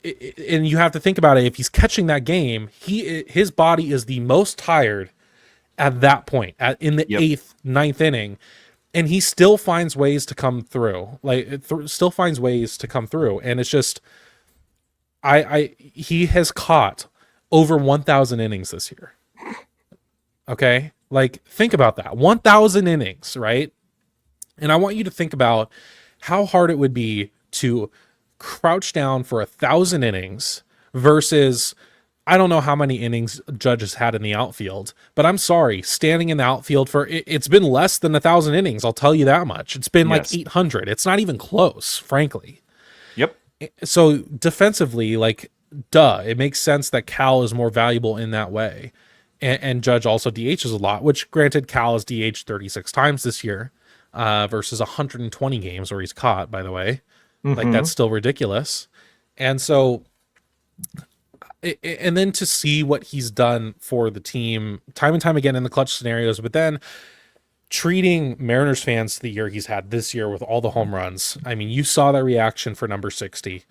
and you have to think about it. If he's catching that game, his body is the most tired at that point, in the 8th, 9th inning, and he still finds ways to come through. Like, still finds ways to come through, and it's just, he has caught over 1,000 innings this year. Okay, like, think about that, 1,000 innings, right? And I want you to think about how hard it would be to crouch down for 1,000 innings versus, I don't know how many innings Judge had in the outfield, but I'm sorry, standing in the outfield it's been less than 1,000 innings. I'll tell you that much. It's been like 800. It's not even close, frankly. Yep. So defensively, like, duh, it makes sense that Cal is more valuable in that way. And Judge also DHs a lot, which, granted, Cal has DH'd 36 times this year versus 120 games where he's caught, by the way. Like, that's still ridiculous. And so, and then to see what he's done for the team time and time again in the clutch scenarios, but then treating Mariners fans to the year he's had this year with all the home runs. I mean, you saw that reaction for number 60.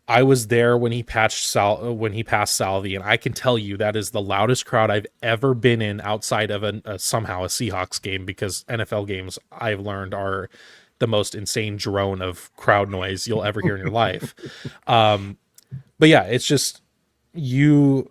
I was there when he passed Salvi, and I can tell you that is the loudest crowd I've ever been in outside of somehow a Seahawks game, because NFL games, I've learned, are the most insane drone of crowd noise you'll ever hear in your life. But yeah, it's just you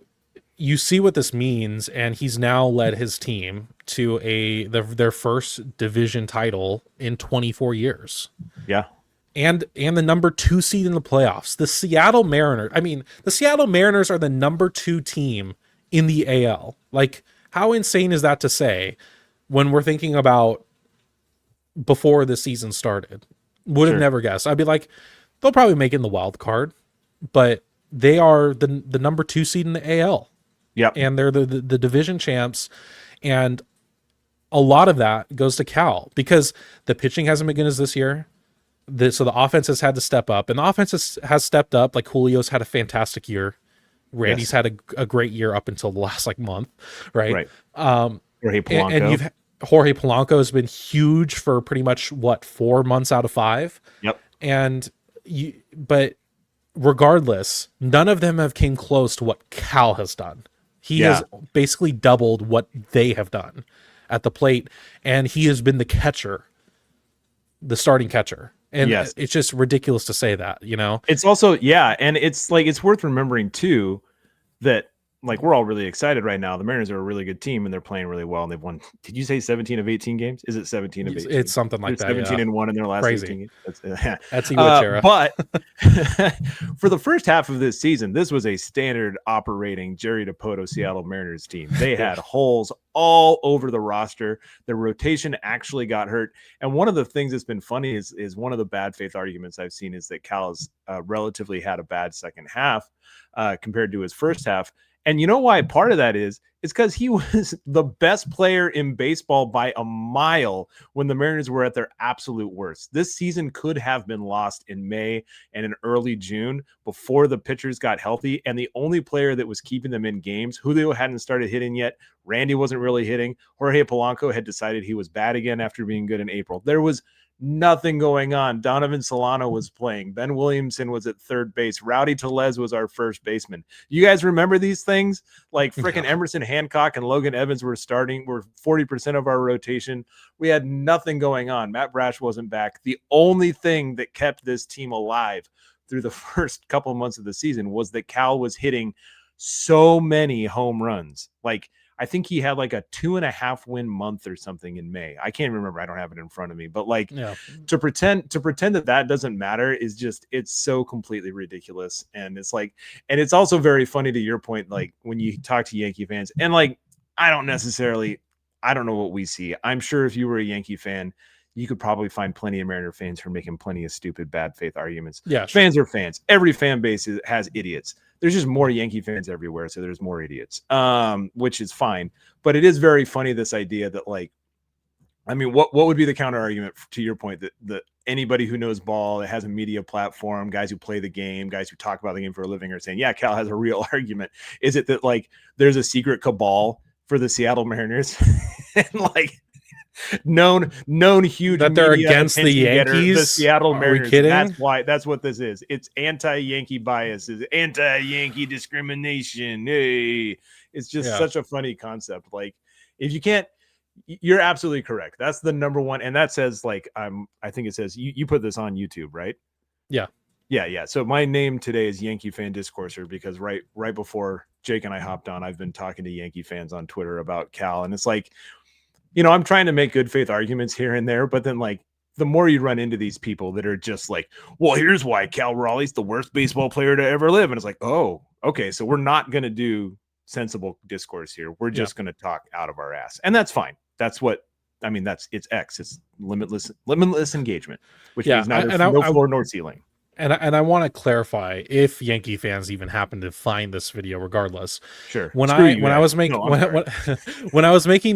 see what this means, and he's now led his team to their first division title in 24 years. Yeah. And the number 2 seed in the playoffs. The Seattle Mariners are the number 2 team in the AL. Like, how insane is that to say when we're thinking about before the season started? Would have never guessed. I'd be like, they'll probably make it in the wild card, but they are the number 2 seed in the AL. Yep. And they're the division champs. And a lot of that goes to Cal, because the pitching hasn't been good as this year. So the offense has had to step up, and the offense has stepped up. Like, Julio's had a fantastic year. Randy's had a great year up until the last month, right? Right. Jorge Polanco. And Jorge Polanco has been huge for pretty much 4 months out of 5. Yep. But regardless, none of them have came close to what Cal has done. He has basically doubled what they have done at the plate, and he has been the catcher, the starting catcher. And it's just ridiculous to say that, It's also, and it's worth remembering too that we're all really excited right now. The Mariners are a really good team, and they're playing really well, and they've won. Did you say 17 of 18 games? Is it 17 of 18? It's something like that. 17 and 1 in their last Crazy. 18 games. That's Iwachira. But for the first half of this season, this was a standard operating Jerry DiPoto Seattle Mariners team. They had holes all over the roster. Their rotation actually got hurt. And one of the things that's been funny is one of the bad faith arguments I've seen is that Cal has relatively had a bad second half compared to his first half. And you know why part of that is? It's because he was the best player in baseball by a mile when the Mariners were at their absolute worst. This season could have been lost in May and in early June before the pitchers got healthy. And the only player that was keeping them in games, Julio hadn't started hitting yet. Randy wasn't really hitting. Jorge Polanco had decided he was bad again after being good in April. There was nothing going on. Donovan Solano was playing. Ben Williamson was at third base. Rowdy Tellez was our first baseman. You guys remember these things? Freaking Emerson Hancock and Logan Evans were 40% of our rotation. We had nothing going on. Matt Brash wasn't back. The only thing that kept this team alive through the first couple of months of the season was that Cal was hitting so many home runs. I think he had a 2.5 win month or something in May. I can't remember. I don't have it in front of me, but to pretend that doesn't matter is just, it's so completely ridiculous. And it's also very funny to your point. When you talk to Yankee fans and I don't know what we see. I'm sure if you were a Yankee fan, you could probably find plenty of Mariner fans who are making plenty of stupid, bad faith arguments. Yeah. Sure. Fans are fans. Every fan base has idiots. There's just more Yankee fans everywhere, so there's more idiots, which is fine. But it is very funny, this idea that, what would be the counter argument to your point that anybody who knows ball, that has a media platform, guys who play the game, guys who talk about the game for a living are saying, yeah, Cal has a real argument. Is it that there's a secret cabal for the Seattle Mariners and known huge that they're against the Yankees, the Seattle Mariners? Are we kidding? That's what this is. It's anti-Yankee bias, is anti-Yankee discrimination. Hey, it's just such a funny concept. If you can't, you're absolutely correct. That's the number one, and that says I think it says you put this on YouTube, right? Yeah. So my name today is Yankee Fan Discourser because right before Jake and I hopped on, I've been talking to Yankee fans on Twitter about Cal, and it's I'm trying to make good faith arguments here and there, but then the more you run into these people that are just well, here's why Cal Raleigh's the worst baseball player to ever live. And it's oh, okay. So we're not going to do sensible discourse here. We're just going to talk out of our ass. And that's fine. That's it's X. It's limitless engagement, which means neither no floor nor ceiling. And I want to clarify, if Yankee fans even happen to find this video, regardless. Sure. When I was making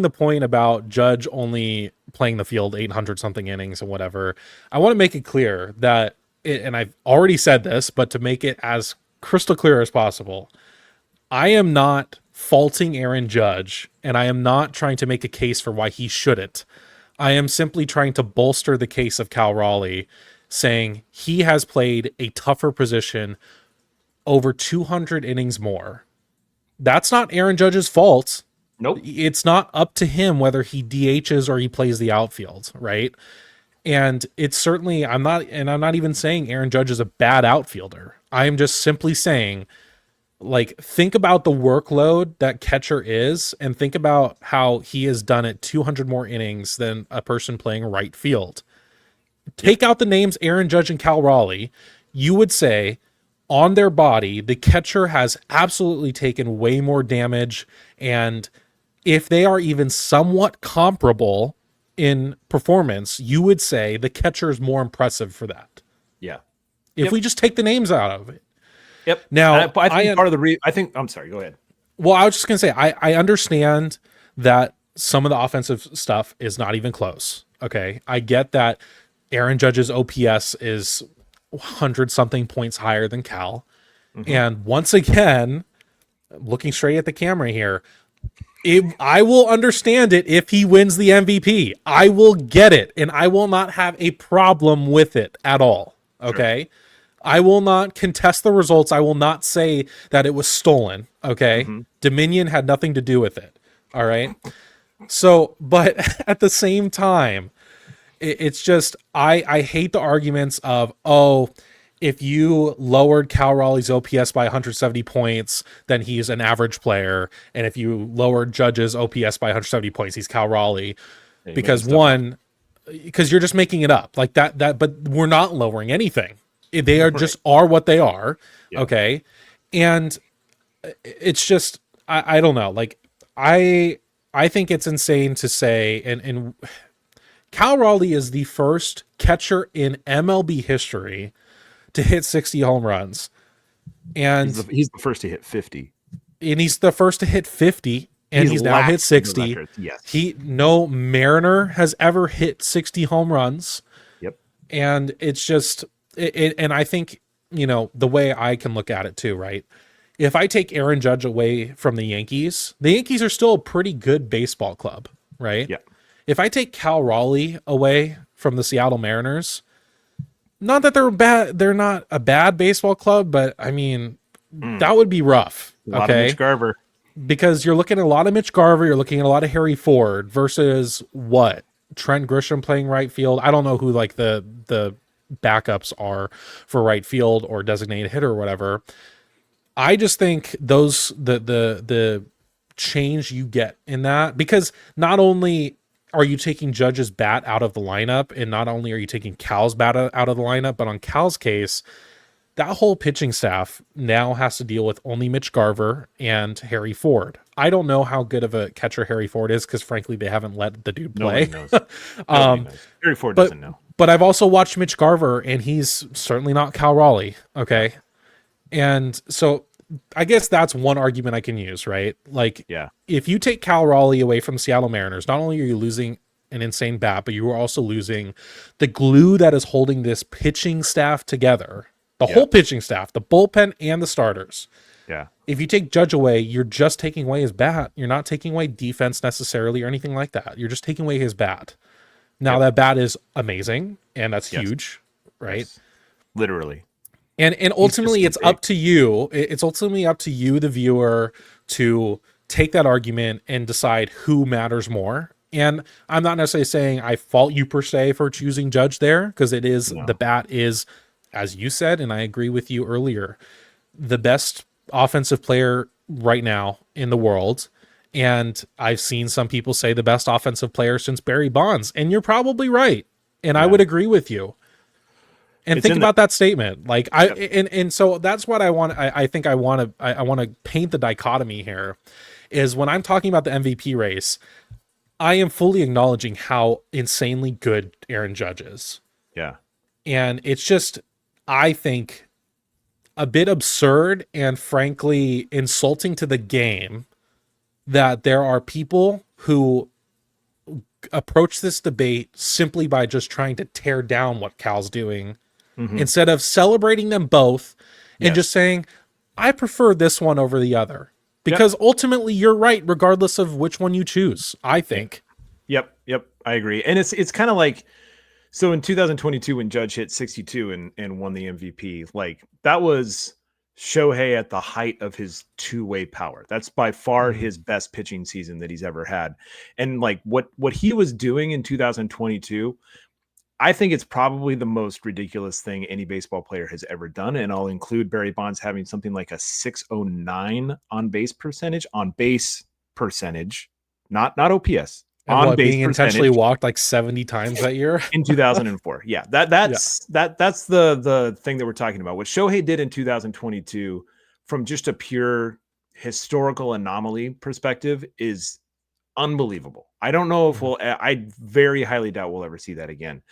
the point about Judge only playing the field 800 something innings and whatever, I want to make it clear that, and I've already said this, but to make it as crystal clear as possible, I am not faulting Aaron Judge, and I am not trying to make a case for why he shouldn't. I am simply trying to bolster the case of Cal Raleigh, saying he has played a tougher position over 200 innings more. That's not Aaron Judge's fault. Nope. It's not up to him whether he DHs or he plays the outfield, right? And it's certainly, I'm not even saying Aaron Judge is a bad outfielder. I am just simply saying, like, think about the workload that catcher is, and think about how he has done it 200 more innings than a person playing right field. Take out the names Aaron Judge and Cal Raleigh, you would say on their body, the catcher has absolutely taken way more damage. And if they are even somewhat comparable in performance, you would say the catcher is more impressive for that. Yeah. If we just take the names out of it. Yep. Now, I think part of the I'm sorry, go ahead. Well, I was just going to say, I understand that some of the offensive stuff is not even close. Okay. I get that Aaron Judge's OPS is 100 something points higher than Cal. Mm-hmm. And once again, looking straight at the camera here, I will understand it if he wins the MVP. I will get it, and I will not have a problem with it at all. Okay. Sure. I will not contest the results. I will not say that it was stolen. Okay. Mm-hmm. Dominion had nothing to do with it. All right. So, but at the same time, it's just, I hate the arguments of, oh, if you lowered Cal Raleigh's OPS by 170 points, then he's an average player. And if you lowered Judge's OPS by 170 points, he's Cal Raleigh. Because you're just making it up like that, but we're not lowering anything. They are just are what they are. Yeah. Okay. And it's just, I don't know. Like I think it's insane to say, and Cal Raleigh is the first catcher in MLB history to hit 60 home runs. And he's the first to hit 50. And he's the first to hit 50. And he's now hit 60. Yes. No Mariner has ever hit 60 home runs. Yep. And it's just, and I think, the way I can look at it too, right? If I take Aaron Judge away from the Yankees are still a pretty good baseball club, right? Yeah. If I take Cal Raleigh away from the Seattle Mariners, not that they're bad, they're not a bad baseball club, but I mean, that would be rough. A lot of Mitch Garver. Because you're looking at a lot of Mitch Garver, you're looking at a lot of Harry Ford versus what? Trent Grisham playing right field. I don't know who like the backups are for right field or designated hitter or whatever. I just think those the change you get in that, because not only are you taking Judge's bat out of the lineup, and not only are you taking Cal's bat out of the lineup, but on Cal's case, that whole pitching staff now has to deal with only Mitch Garver and Harry Ford. I don't know how good of a catcher Harry Ford is, because frankly, they haven't let the dude play. Nobody knows. Harry Ford doesn't know. But I've also watched Mitch Garver, and he's certainly not Cal Raleigh. Okay. And so I guess that's one argument I can use, right? Like, yeah, if you take Cal Raleigh away from the Seattle Mariners, not only are you losing an insane bat, but you are also losing the glue that is holding this pitching staff together. The whole pitching staff, the bullpen and the starters. Yeah. If you take Judge away, you're just taking away his bat. You're not taking away defense necessarily or anything like that. You're just taking away his bat. Now that bat is amazing, and that's huge, right? Yes. Literally. And ultimately it's up to you. It's ultimately up to you, the viewer, to take that argument and decide who matters more. And I'm not necessarily saying I fault you per se for choosing Judge there, because it is the bat is, as you said, and I agree with you earlier, the best offensive player right now in the world. And I've seen some people say the best offensive player since Barry Bonds, and you're probably right. And I would agree with you. And think about that statement. Like and so that's what I want. I think I want to paint the dichotomy here is when I'm talking about the MVP race, I am fully acknowledging how insanely good Aaron Judge is. Yeah. And it's just, I think, a bit absurd and frankly insulting to the game that there are people who approach this debate simply by just trying to tear down what Cal's doing, instead of celebrating them both and just saying, I prefer this one over the other. Because ultimately you're right, regardless of which one you choose, I think. Yep. I agree. And it's kind of like, so in 2022 when Judge hit 62 and won the MVP, like that was Shohei at the height of his two-way power. That's by far Mhm. his best pitching season that he's ever had. And like what he was doing in 2022, I think it's probably the most ridiculous thing any baseball player has ever done. And I'll include Barry Bonds having something like a 609 on base percentage, not OPS, And on what, base being intentionally percentage walked like 70 times that year? in 2004. Yeah, Yeah. that's the thing that we're talking about. What Shohei did in 2022 from just a pure historical anomaly perspective is unbelievable. I don't know if Mhm. I very highly doubt we'll ever see that again.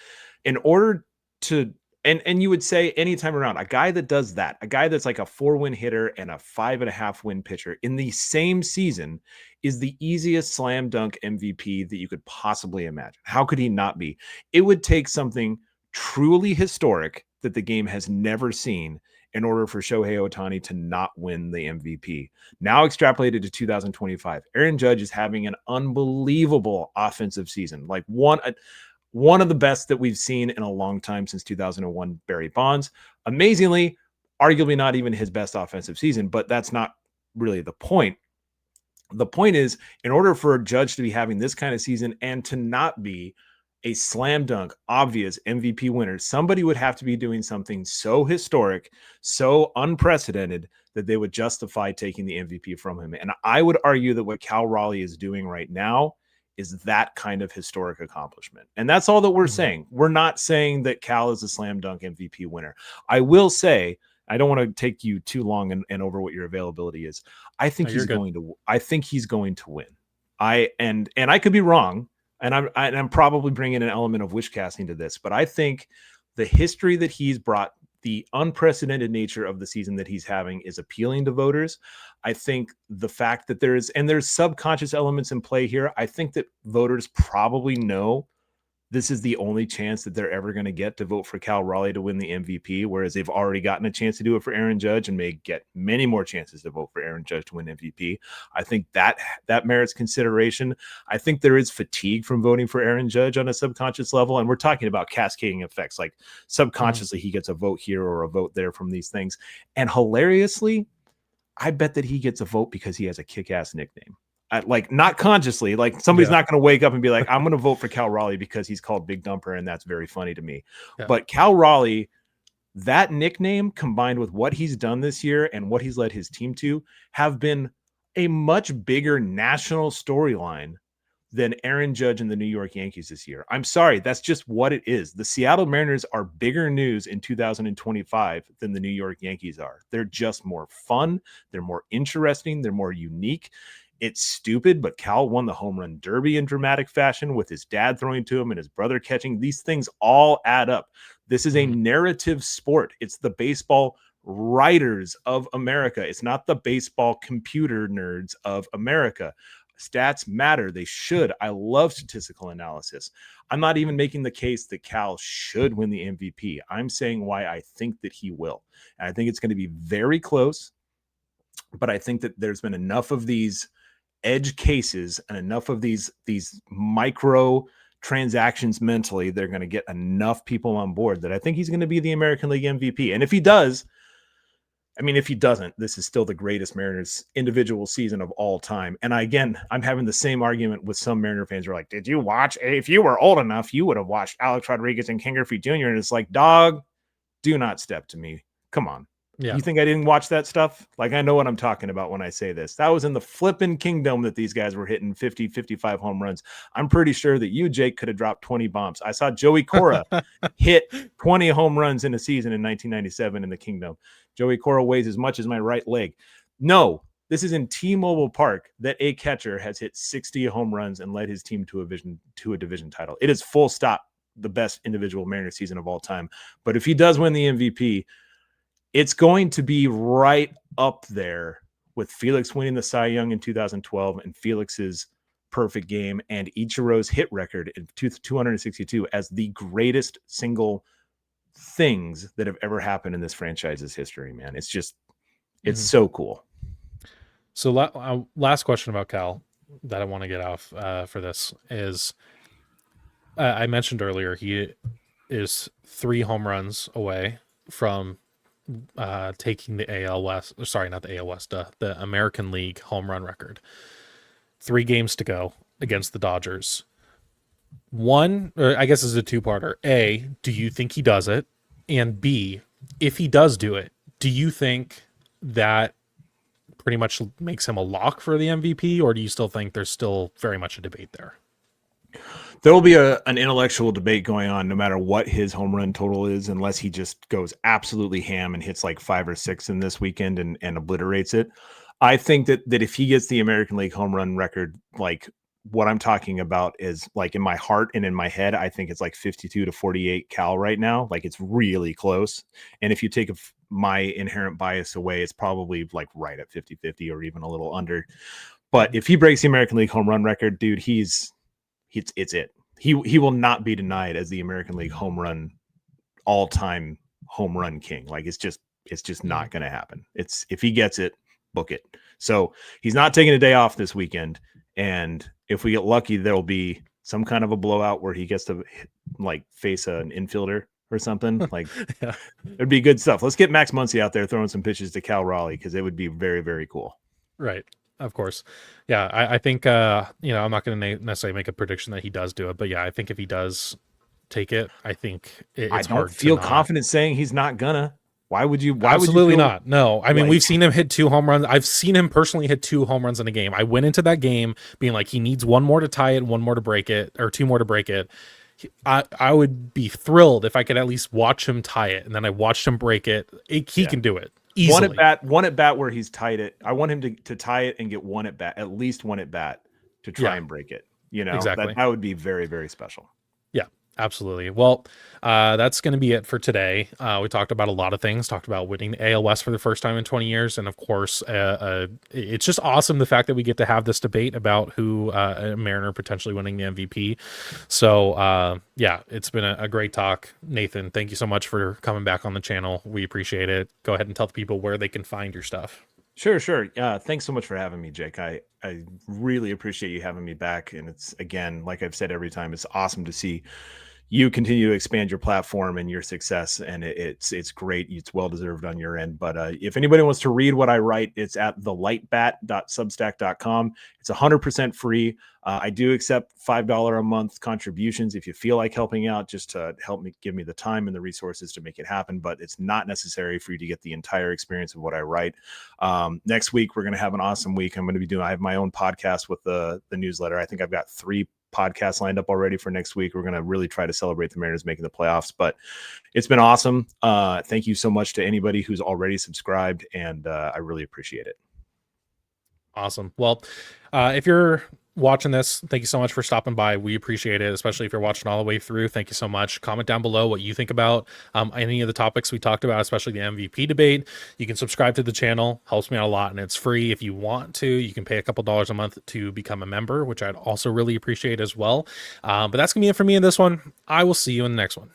In order to and you would say anytime around, a guy that does that, a guy that's like a 4-win hitter and a 5.5-win pitcher in the same season is the easiest slam dunk MVP that you could possibly imagine. How could he not be? It would take something truly historic that the game has never seen in order for Shohei Ohtani to not win the MVP. Now extrapolated to 2025, Aaron Judge is having an unbelievable offensive season, like one of the best that we've seen in a long time since 2001 Barry Bonds. Amazingly, arguably not even his best offensive season, but that's not really the point. The point is, in order for a Judge to be having this kind of season and to not be a slam dunk, obvious MVP winner, somebody would have to be doing something so historic, so unprecedented that they would justify taking the MVP from him. And I would argue that what Cal Raleigh is doing right now is that kind of historic accomplishment. And that's all that we're Mhm. saying. We're not saying that Cal is a slam dunk MVP winner. I will say, I don't want to take you too long and over what your availability is. I No, think you're he's good. going to. I think he's going to win. And I could be wrong, and I'm probably bringing an element of wish casting to this, but I think the history that he's brought, the unprecedented nature of the season that he's having, is appealing to voters. I think the fact that there's subconscious elements in play here. I think that voters probably know this is the only chance that they're ever going to get to vote for Cal Raleigh to win the MVP, whereas they've already gotten a chance to do it for Aaron Judge and may get many more chances to vote for Aaron Judge to win MVP. I think that merits consideration. I think there is fatigue from voting for Aaron Judge on a subconscious level, and we're talking about cascading effects, like Mhm. subconsciously he gets a vote here or a vote there from these things. And hilariously, I bet that he gets a vote because he has a kick-ass nickname. Like not consciously, like somebody's Yeah. not going to wake up and be like, I'm going to vote for Cal Raleigh because he's called Big Dumper, and that's very funny to me. Yeah. But Cal Raleigh, that nickname combined with what he's done this year and what he's led his team to have been a much bigger national storyline than Aaron Judge and the New York Yankees this year. I'm sorry, that's just what it is. The Seattle Mariners are bigger news in 2025 than the New York Yankees are. They're just more fun, they're more interesting, they're more unique. It's stupid, but Cal won the home run derby in dramatic fashion with his dad throwing to him and his brother catching. These things all add up. This is a Mhm. narrative sport. It's the baseball writers of America. It's not the baseball computer nerds of America. Stats matter. They should. I love statistical analysis. I'm not even making the case that Cal should win the MVP. I'm saying why I think that he will. And I think it's going to be very close, but I think that there's been enough of these edge cases and enough of these micro transactions mentally, they're going to get enough people on board that I think he's going to be the American League MVP. And if he does, I mean, if he doesn't, this is still the greatest Mariners individual season of all time. And again, I'm having the same argument with some Mariner fans who are like, did you watch? If you were old enough, you would have watched Alex Rodriguez and Ken Griffey Jr. And it's like, dog, do not step to me. Come on. Yeah. You think I didn't watch that stuff? Like, I know what I'm talking about when I say this. That was in the flipping kingdom that these guys were hitting 50, 55 home runs. I'm pretty sure that you, Jake, could have dropped 20 bombs. I saw Joey Cora hit 20 home runs in a season in 1997 in the kingdom. Joey Cora weighs as much as my right leg. No, this is in T-Mobile Park that a catcher has hit 60 home runs and led his team to a division title. It is full stop the best individual Mariner season of all time. But if he does win the MVP, it's going to be right up there with Felix winning the Cy Young in 2012 and Felix's perfect game and Ichiro's hit record in 262 as the greatest single things that have ever happened in this franchise's history, man. It's just, it's Mhm. so cool. So last question about Cal that I want to get off for this is I mentioned earlier, he is 3 home runs away from taking the AL West. Sorry, not the AL West, the American League home run record. 3 games to go against the Dodgers. One, or I guess is a two-parter. A, do you think he does it? And B, if he does do it, do you think that pretty much makes him a lock for the MVP, or do you still think there's still very much a debate there? There will be an intellectual debate going on no matter what his home run total is, unless he just goes absolutely ham and hits like 5 or 6 in this weekend and obliterates it. I think that if he gets the American League home run record, like what I'm talking about is like in my heart and in my head, I think it's like 52 to 48 cal right now. Like it's really close. And if you take my inherent bias away, it's probably like right at 50-50 or even a little under. But if he breaks the American League home run record, dude, it's it. He will not be denied as the American League home run all-time home run king. Like it's just not going to happen. It's if he gets it, book it. So he's not taking a day off this weekend. And if we get lucky, there'll be some kind of a blowout where he gets to like face an infielder or something. Like Yeah. it'd be good stuff. Let's get Max Muncy out there throwing some pitches to Cal Raleigh because it would be very, very cool. Right. Of course. Yeah. I think, I'm not going to necessarily make a prediction that he does do it, but yeah, I think if he does take it, I think it's I don't hard feel to not. confident saying he's not gonna. Why would you? Why Absolutely would you feel not. No, I mean, like, we've seen him hit 2 home runs. I've seen him personally hit 2 home runs in a game. I went into that game being like, he needs 1 more to tie it, 1 more to break it, or 2 more to break it. I would be thrilled if I could at least watch him tie it, and then I watched him break it. He can do it easily. one at bat where he's tied it? I want him to tie it and get one at bat, at least one at bat to try and break it. You know, exactly. that would be very, very special. Yeah, absolutely. Well, that's going to be it for today. We talked about a lot of things, talked about winning the AL West for the first time in 20 years. And of course, it's just awesome the fact that we get to have this debate about who a Mariner potentially winning the MVP. So, yeah, it's been a great talk. Nathan, thank you so much for coming back on the channel. We appreciate it. Go ahead and tell the people where they can find your stuff. Sure. Thanks so much for having me, Jake. I really appreciate you having me back. And it's, again, like I've said every time, it's awesome to see you continue to expand your platform and your success. And it's great. It's well-deserved on your end. But if anybody wants to read what I write, it's at thelightbat.substack.com. It's 100% free. I do accept $5 a month contributions if you feel like helping out, just to help me, give me the time and the resources to make it happen. But it's not necessary for you to get the entire experience of what I write. Next week, we're going to have an awesome week. I have my own podcast with the newsletter. I think I've got 3 podcasts lined up already for next week. We're going to really try to celebrate the Mariners making the playoffs, but it's been awesome. Thank you so much to anybody who's already subscribed, and I really appreciate it. Awesome. Well, if you're watching this, thank you so much for stopping by. We appreciate it, especially if you're watching all the way through. Thank you so much. Comment down below what you think about any of the topics we talked about, especially the MVP debate. You can subscribe to the channel, helps me out a lot, and it's free. If you want to, you can pay a couple dollars a month to become a member, which I'd also really appreciate as well. But that's gonna be it for me in this one. I will see you in the next one.